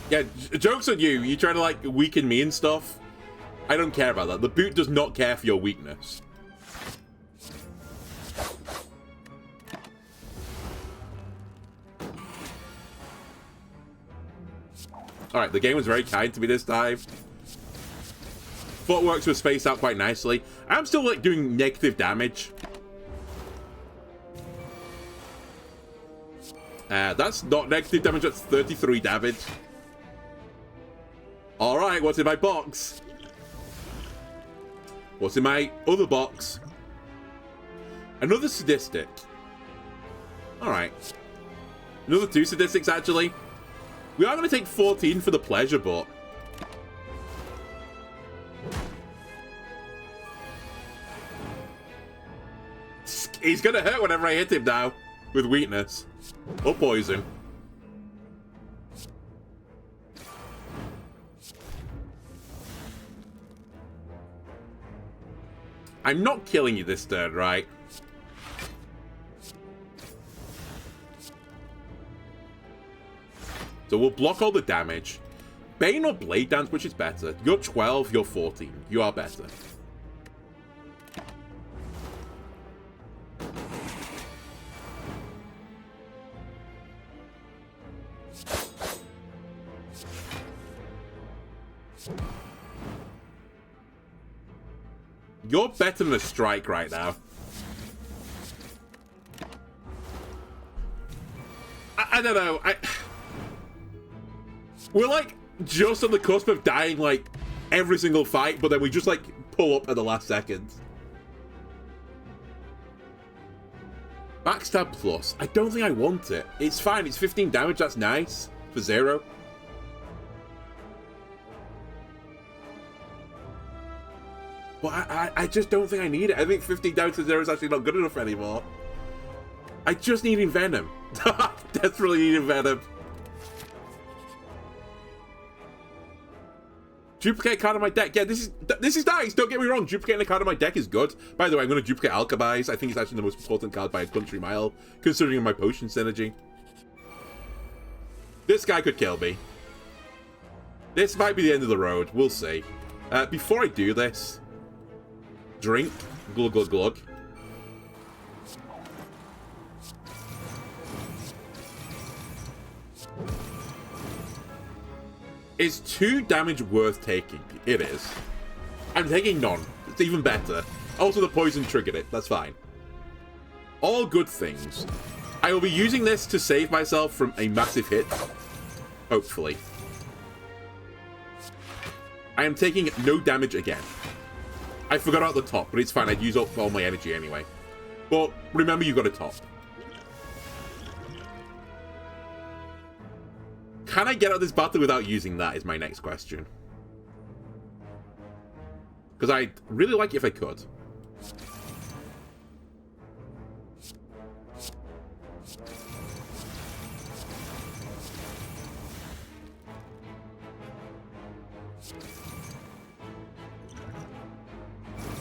Yeah, joke's on you. You trying to, like, weaken me and stuff. I don't care about that. The boot does not care for your weakness. Alright, the game was very kind to me this time. Footworks were spaced out quite nicely. I'm still, like, doing negative damage. That's not negative damage, that's 33 damage. Alright, what's in my box? What's in my other box? Another sadistic. Alright. Another 2 statistics, actually. We are going to take 14 for the pleasure, but... He's going to hurt whenever I hit him now. With weakness. Or poison. I'm not killing you this turn, right? So we'll block all the damage. Bane or Blade Dance, which is better? You're 12, you're 14. You are better. You're better than a strike right now. I don't know. We're like just on the cusp of dying like every single fight, but then we just like pull up at the last second. Backstab plus. I don't think I want it. It's fine. It's 15 damage. That's nice. For 0. But I just don't think I need it. I think 15 damage to 0 is actually not good enough anymore. I just need Envenom. Desperately need Envenom. Duplicate card on my deck. Yeah, this is nice. Don't get me wrong. Duplicating a card on my deck is good. By the way, I'm going to duplicate Alchemize. I think it's actually the most important card by a country mile, considering my potion synergy. This guy could kill me. This might be the end of the road. We'll see. Before I do this, drink. Glug, glug, glug. Is 2 damage worth taking? It is. I'm taking none. It's even better. Also, the poison triggered it. That's fine. All good things. I will be using this to save myself from a massive hit. Hopefully. I am taking no damage again. I forgot about the top, but it's fine. I'd use up all my energy anyway. But remember, you got a top. Can I get out of this battle without using that is my next question. Because I'd really like it if I could.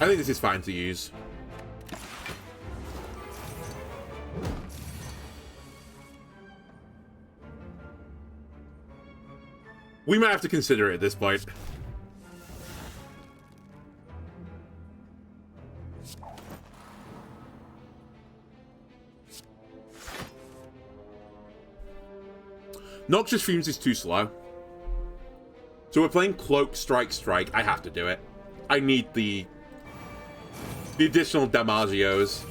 I think this is fine to use. We might have to consider it at this point. Noxious Fumes is too slow. So we're playing Cloak, Strike, Strike. I have to do it. I need the additional Damagios.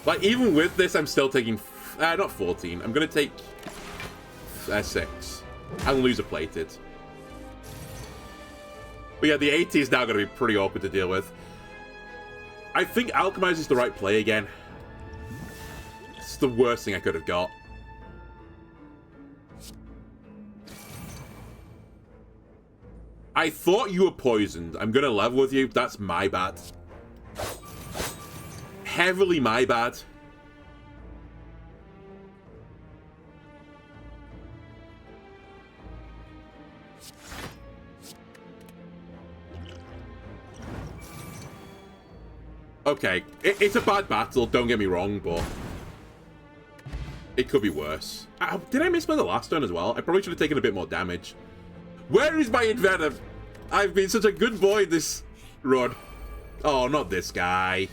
Like, even with this, I'm still taking... not 14. I'm going to take 6. And lose a plated. But yeah, the 80 is now going to be pretty awkward to deal with. I think Alchemize is the right play again. It's the worst thing I could have got. I thought you were poisoned. I'm going to level with you. That's my bad. Heavily my bad. Okay, it's a bad battle, don't get me wrong, but it could be worse. Did I miss by the last turn as well? I probably should have taken a bit more damage. Where is my Envenom? I've been such a good boy this run. Oh, not this guy.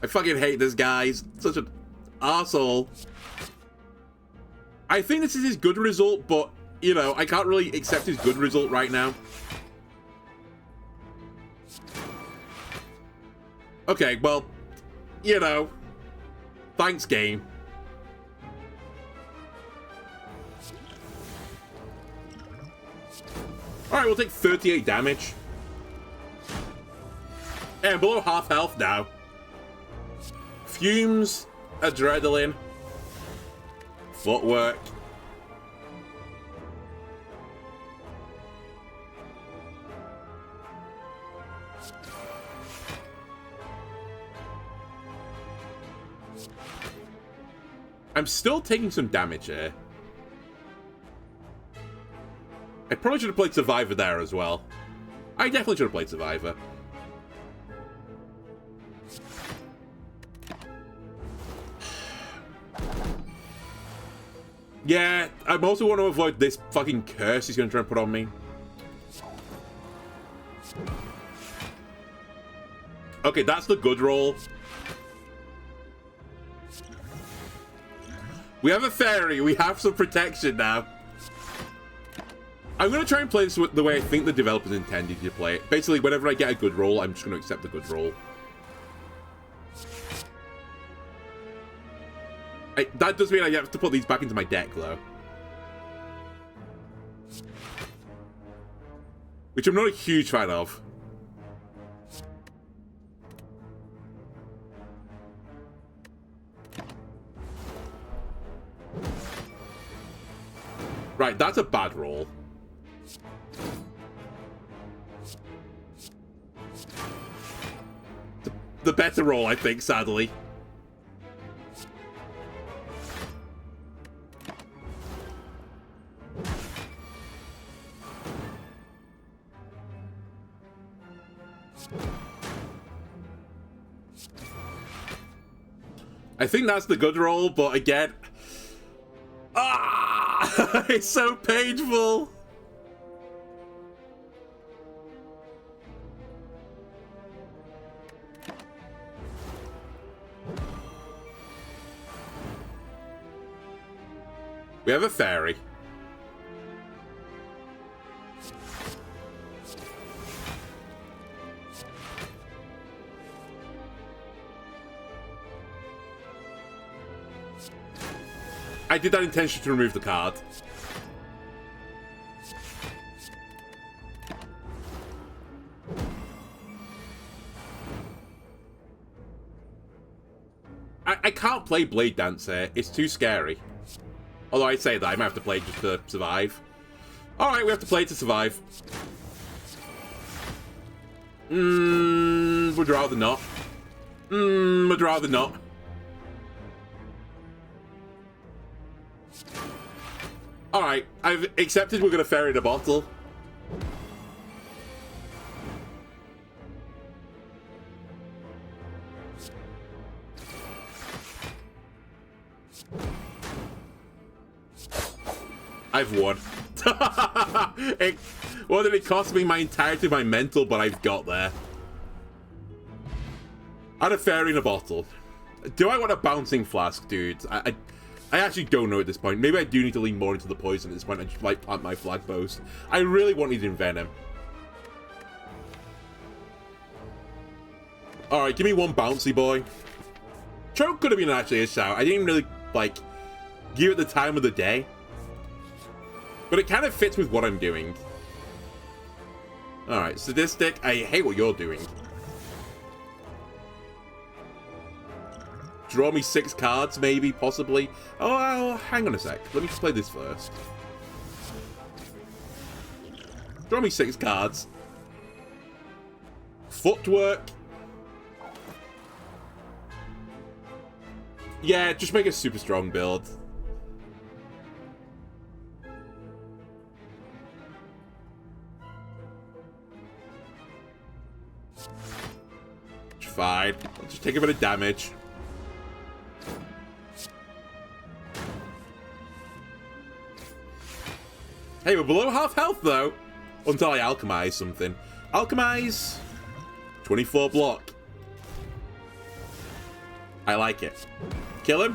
I fucking hate this guy. He's such an arsehole. I think this is his good result, but, you know, I can't really accept his good result right now. Okay, well, you know, thanks, game. Alright, we'll take 38 damage. And below half health now. Fumes, adrenaline, footwork. I'm still taking some damage here. I probably should have played Survivor there as well. I definitely should have played Survivor. Yeah, I also want to avoid this fucking curse he's going to try and put on me. Okay, that's the good roll. We have a fairy. We have some protection now. I'm going to try and play this the way I think the developers intended you to play it. Basically, whenever I get a good roll, I'm just going to accept the good roll. That does mean I have to put these back into my deck, though. Which I'm not a huge fan of. Right, that's a bad roll. The better roll, I think, sadly. I think that's the good roll, but again... Ah! It's so painful! We have a fairy. I did that intention to remove the card. I can't play Blade Dance here. It's too scary. Although I say that, I might have to play just to survive. Alright, we have to play to survive. Would rather not. Would rather not. Alright, I've accepted we're going to ferry in a bottle. I've won. Well, did it cost me my entirety of my mental, but I've got there. I had a fairy in a bottle. Do I want a bouncing flask, dude? I actually don't know at this point. Maybe I do need to lean more into the poison at this point and just, like, plant my flag post. I really wanted Envenom. Alright, give me one bouncy boy. Choke could have been actually a shout. I didn't even really, like, give it the time of the day. But it kind of fits with what I'm doing. Alright, Sadistic, I hate what you're doing. Draw me 6 cards, maybe, possibly. Oh, hang on a sec. Let me just play this first. Draw me 6 cards. Footwork. Yeah, just make a super strong build. Fine. I'll just take a bit of damage. Hey, we're below half health, though. Until I alchemize something. Alchemize. 24 block. I like it. Kill him.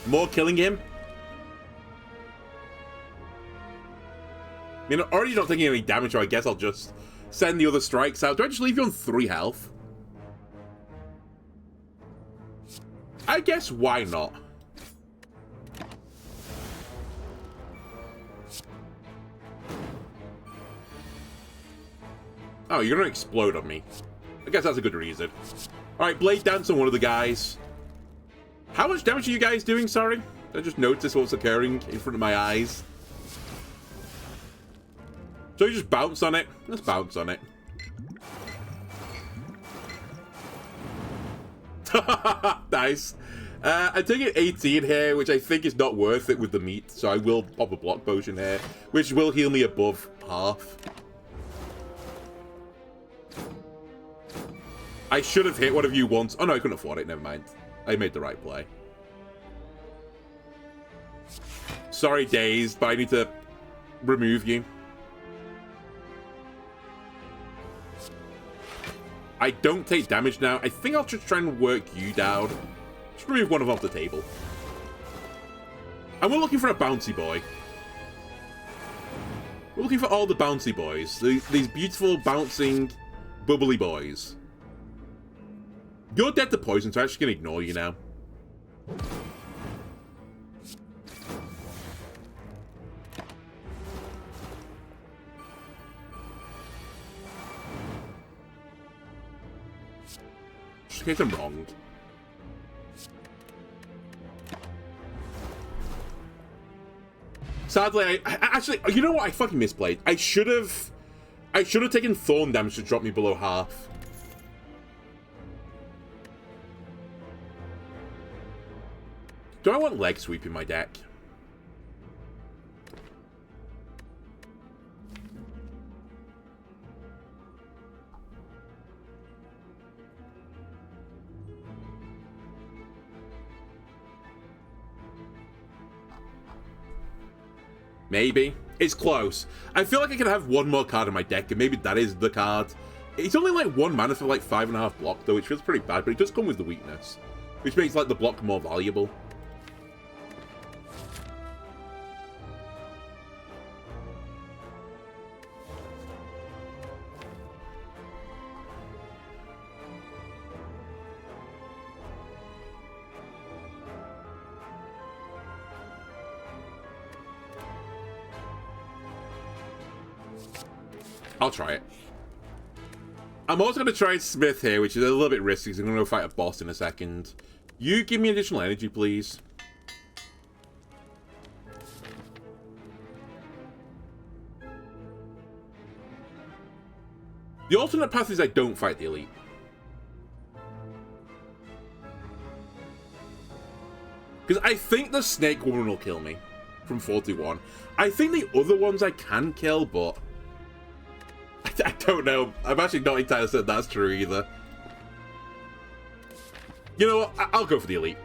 More killing him. I mean, already not taking any damage, so I guess I'll just send the other strikes out. Do I just leave you on 3 health? I guess why not? Oh, you're gonna explode on me. I guess that's a good reason. Alright, Blade Dance on one of the guys. How much damage are you guys doing, sorry? I just noticed what's occurring in front of my eyes. So you just bounce on it? Let's bounce on it. Nice. I'm taking 18 here, which I think is not worth it with the meat, so I will pop a block potion here, which will heal me above half. I should have hit one of you once. Oh no, I couldn't afford it, never mind. I made the right play. Sorry, Dazed, but I need to remove you. I don't take damage now. I think I'll just try and work you down. Just remove one of them off the table. And we're looking for a bouncy boy. We're looking for all the bouncy boys. These beautiful, bouncing, bubbly boys. You're dead to poison, so I'm actually going to ignore you now. Just in case I'm wrong. Sadly, I actually, you know what? I fucking misplayed. I should have taken thorn damage to drop me below half. Do I want leg sweep in my deck? Maybe. It's close. I feel like I could have one more card in my deck, and maybe that is the card. It's only like 1 mana for like 5.5 block, though, which feels pretty bad, but it does come with the weakness, which makes like the block more valuable. I'll try it. I'm also going to try Smith here, which is a little bit risky because I'm going to go fight a boss in a second. You give me additional energy, please. The alternate path is I don't fight the elite. Because I think the snake woman will kill me from 41. I think the other ones I can kill, but I don't know. I'm actually not entirely certain that's true either. You know what? I'll go for the elite.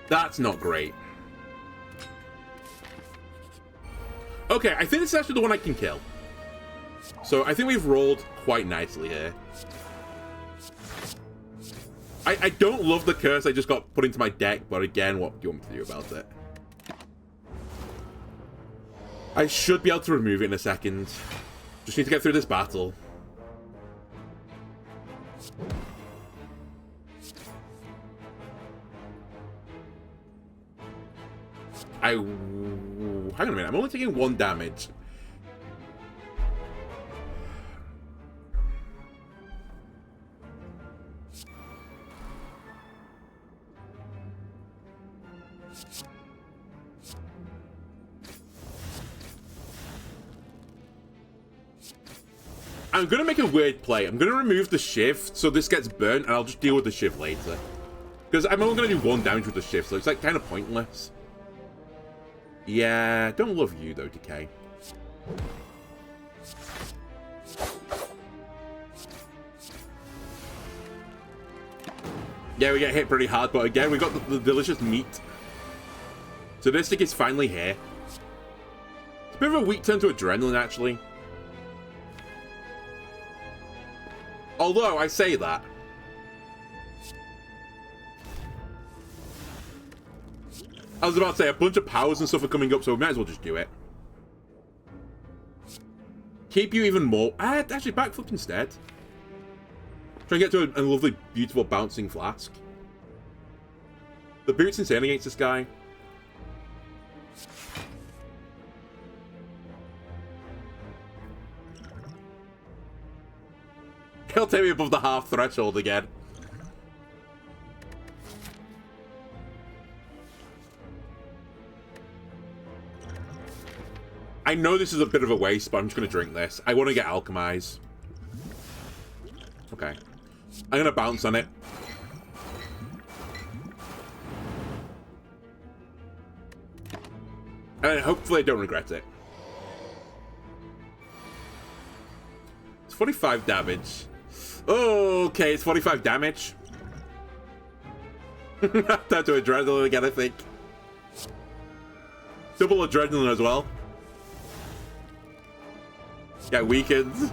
That's not great. Okay, I think this is actually the one I can kill. So I think we've rolled quite nicely here. I don't love the curse I just got put into my deck, but again, what do you want me to do about it? I should be able to remove it in a second. Just need to get through this battle. Hang on a minute, I'm only taking 1 damage. I'm going to make a weird play. I'm going to remove the shift so this gets burnt, and I'll just deal with the shift later. Because I'm only going to do 1 damage with the shift, so it's like kind of pointless. Yeah, don't love you though, Decay. Yeah, we get hit pretty hard, but again, we got the delicious meat. So this stick is finally here. It's a bit of a weak turn to Adrenaline, actually. Although, I say that. I was about to say, a bunch of powers and stuff are coming up, so we might as well just do it. Keep you even more... actually, backflip instead. Try and get to a lovely, beautiful, bouncing flask. The boot's insane against this guy. He'll take me above the half threshold again. I know this is a bit of a waste, but I'm just going to drink this. I want to get Alchemize. Okay. I'm going to bounce on it. And hopefully I don't regret it. It's 45 damage. Oh, okay, it's 45 damage. Time to adrenaline again, I think. Double adrenaline as well. Get weakened.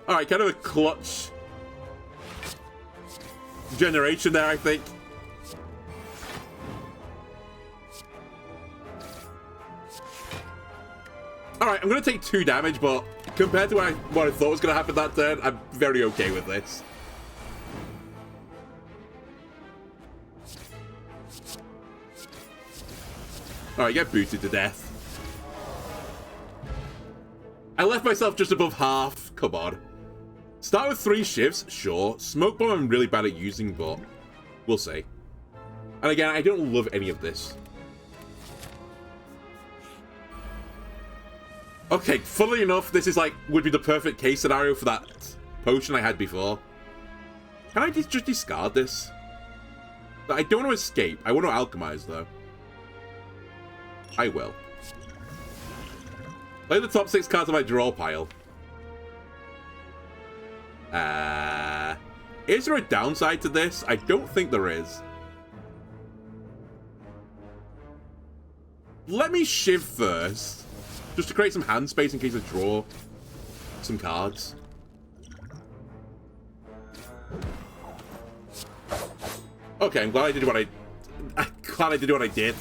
Alright, kind of a clutch generation there, I think. Alright, I'm going to take 2 damage, but compared to what I thought was going to happen that turn, I'm very okay with this. Alright, get booted to death. I left myself just above half. Come on. Start with 3 shifts, sure. Smoke bomb I'm really bad at using, but we'll see. And again, I don't love any of this. Okay, funnily enough, this is like, would be the perfect case scenario for that potion I had before. Can I just discard this? I don't want to escape. I want to alchemize, though. I will. Play the top 6 cards of my draw pile. Is there a downside to this? I don't think there is. Let me shift first. Just to create some hand space in case I draw some cards. Okay, I'm glad I did what I did.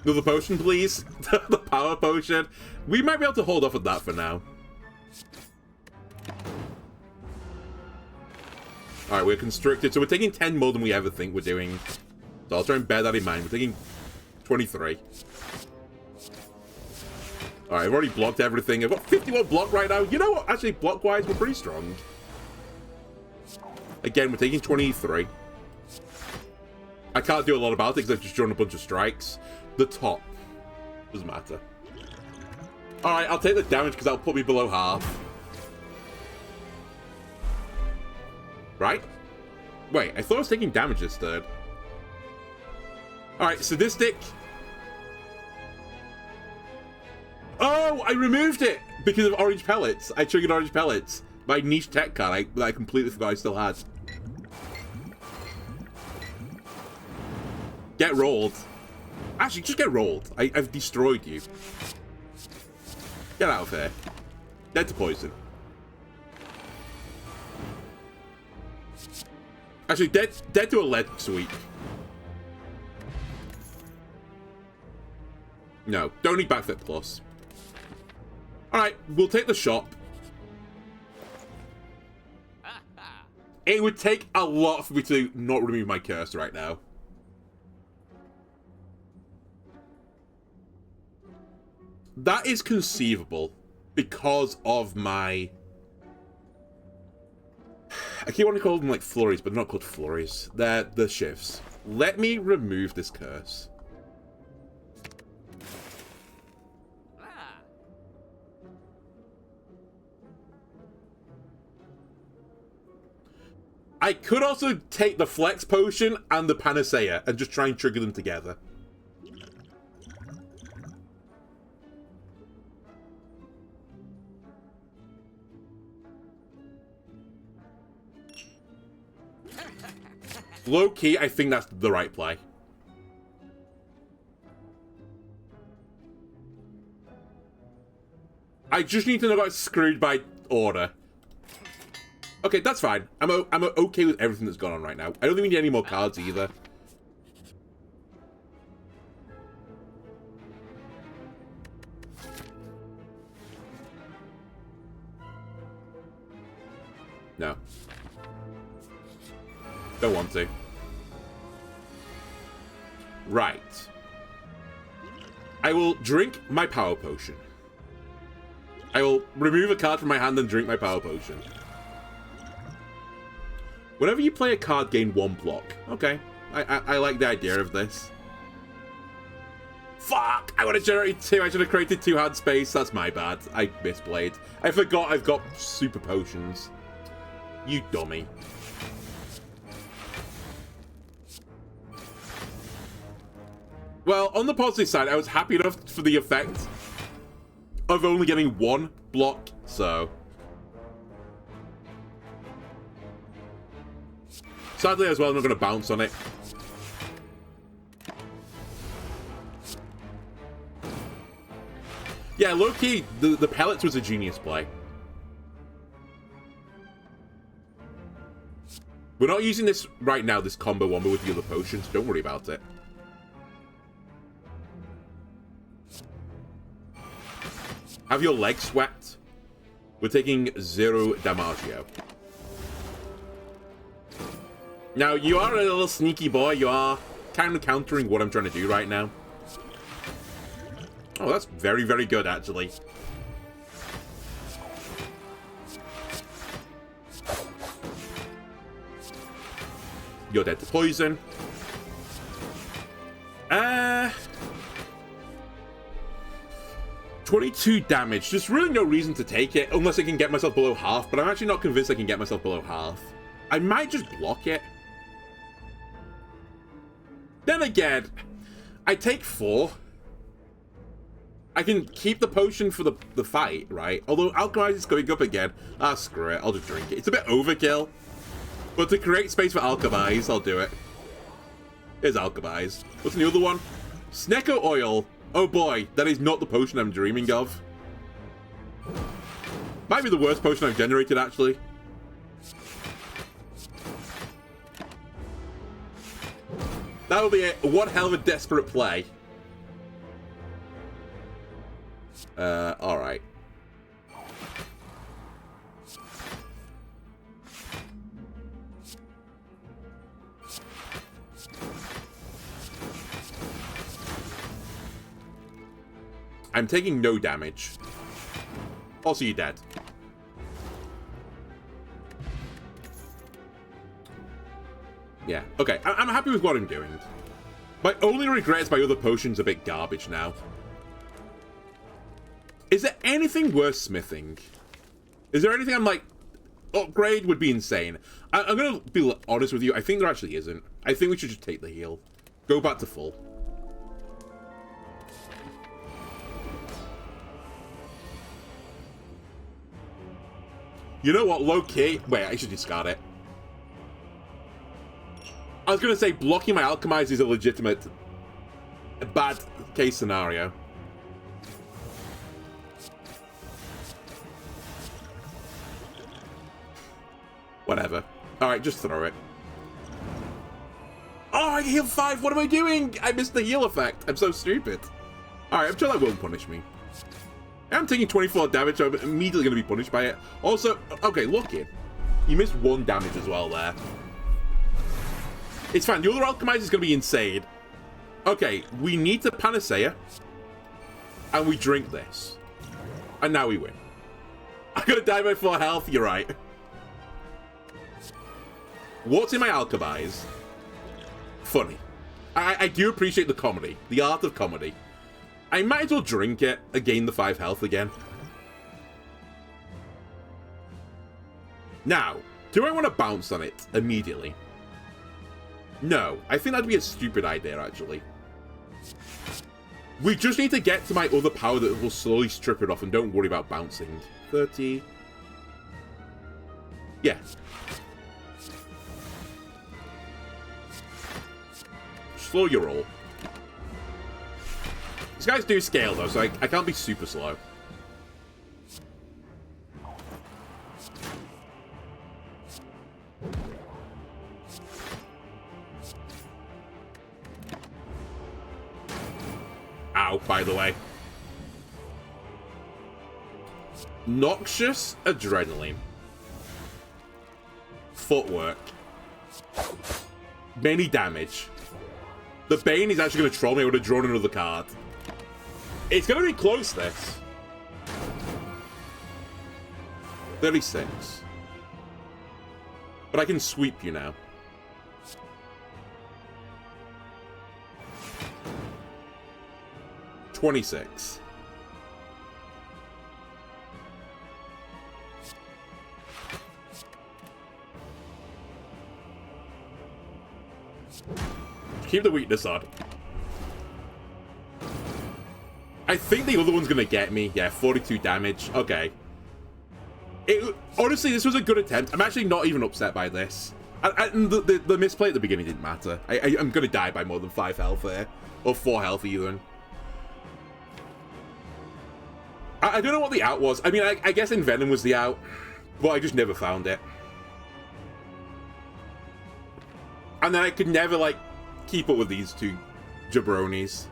Another potion, please. The power potion. We might be able to hold off on that for now. Alright, we're constricted. So we're taking 10 more than we ever think we're doing. So I'll try and bear that in mind. We're taking 23. Alright, I've already blocked everything. I've got 51 block right now. You know what? Actually, block-wise, we're pretty strong. Again, we're taking 23. I can't do a lot about it because I've just drawn a bunch of strikes. The top. Doesn't matter. Alright, I'll take the damage because that'll put me below half. Right? Wait, I thought I was taking damage this third. Alright, sadistic. Oh, I removed it because of orange pellets. I triggered orange pellets. My niche tech card that I completely forgot I still had. Get rolled. Actually, just get rolled. I've destroyed you. Get out of here. Dead to poison. Actually, dead to a lead sweep. No, don't need backflip plus. Alright, we'll take the shop. It would take a lot for me to not remove my curse right now. That is conceivable because of my... I keep wanting to call them like flurries, but they're not called flurries. They're the shifts. Let me remove this curse. I could also take the flex potion and the panacea and just try and trigger them together. Low key, I think that's the right play. I just need to know about screwed by order. Okay, that's fine. I'm okay with everything that's gone on right now. I don't think we need any more cards either. No. Don't want to. Right. I will drink my power potion. I will remove a card from my hand and drink my power potion. Whenever you play a card, gain 1 block. Okay. I like the idea of this. Fuck! I would have generated 2. I should have created 2 hand space. That's my bad. I misplayed. I forgot I've got super potions. You dummy. Well, on the positive side, I was happy enough for the effect of only getting 1 block, so... Sadly, as well, I'm not going to bounce on it. Yeah, low-key, the pellets was a genius play. We're not using this right now, this combo one, but with the other potions. Don't worry about it. Have your legs sweat. We're taking 0 Damaggio. Now, you are a little sneaky boy. You are kind of countering what I'm trying to do right now. Oh, that's very, very good, actually. You're dead to poison. 22 damage. There's really no reason to take it, unless I can get myself below half, but I'm actually not convinced I can get myself below half. I might just block it. Then again, I take 4. I can keep the potion for the fight, right? Although Alchemize is going up again. Ah, screw it. I'll just drink it. It's a bit overkill. But to create space for Alchemize, I'll do it. Here's Alchemize. What's the other one? Snecko Oil. Oh boy, that is not the potion I'm dreaming of. Might be the worst potion I've generated, actually. That would be one hell of a desperate play. Alright. I'm taking no damage. Also, you're dead. Yeah, okay. I'm happy with what I'm doing. My only regret is my other potion's a bit garbage now. Is there anything worth smithing? Is there anything I'm like... Upgrade would be insane. I'm going to be honest with you. I think there actually isn't. I think we should just take the heal. Go back to full. You know what? Low-key... Wait, I should discard it. I was going to say blocking my Alchemize is a legitimate... bad case scenario. Whatever. Alright, just throw it. Oh, I healed 5! What am I doing? I missed the heal effect. I'm so stupid. Alright, I'm sure that won't punish me. I'm taking 24 damage, so I'm immediately going to be punished by it. Also, okay, look it. You missed 1 damage as well there. It's fine. The other Alchemize is going to be insane. Okay, we need to Panacea. And we drink this. And now we win. I'm going to die by 4 health. You're right. What's in my Alchemize? Funny. I do appreciate the comedy. The art of comedy. I might as well drink it and gain the 5 health again. Now, do I want to bounce on it immediately? No, I think that'd be a stupid idea, actually. We just need to get to my other power that will slowly strip it off, and don't worry about bouncing. 30. Yeah. Slow your roll. These guys do scale, though, so I can't be super slow. Ow, by the way. Noxious Adrenaline. Footwork. Many damage. The Bane is actually going to troll me. I would have drawn another card. It's going to be close, this. 36. But I can sweep you now. $26. Keep the weakness on. I think the other one's gonna get me. Yeah, 42 damage. Okay. Honestly, this was a good attempt. I'm actually not even upset by this. And the misplay at the beginning didn't matter. I'm gonna die by more than 5 health there. Or 4 health even. I don't know what the out was. I mean, I guess Envenom was the out. But I just never found it. And then I could never, like, keep up with these two jabronis.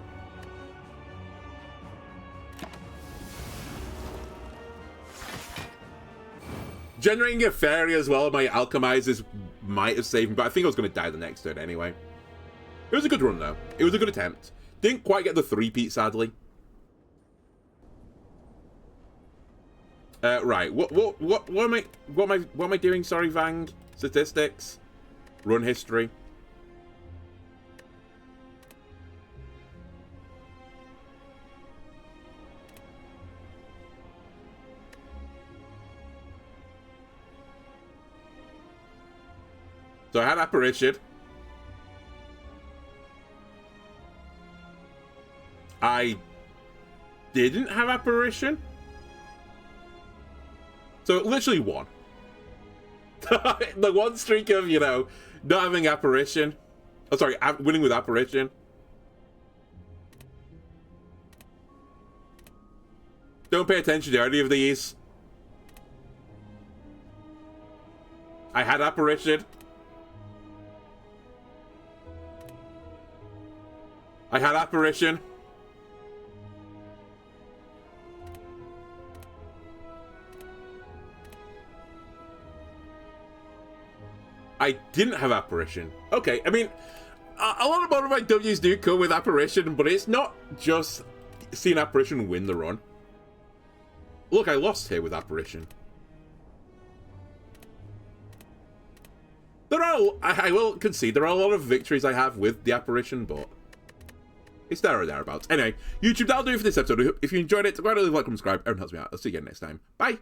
Generating a fairy as well, my alchemizers might have saved me, but I think I was going to die the next turn anyway. It was a good run, though. It was a good attempt. Didn't quite get the 3-peat, sadly. Right. What am I doing? Sorry, Vang. Statistics. Run history. So I had Apparition. I didn't have Apparition. So literally one. The one streak of, you know, not having Apparition. Oh, sorry, winning with Apparition. Don't pay attention to any of these. I had Apparition. I had Apparition. I didn't have Apparition. Okay, I mean, a lot of my Ws do come with Apparition, but it's not just seeing Apparition win the run. Look, I lost here with Apparition. There are, I will concede, there are a lot of victories I have with the Apparition, but it's there or thereabouts. Anyway, YouTube, that'll do it for this episode. If you enjoyed it, go ahead and leave a like, subscribe. Everyone helps me out. I'll see you again next time. Bye!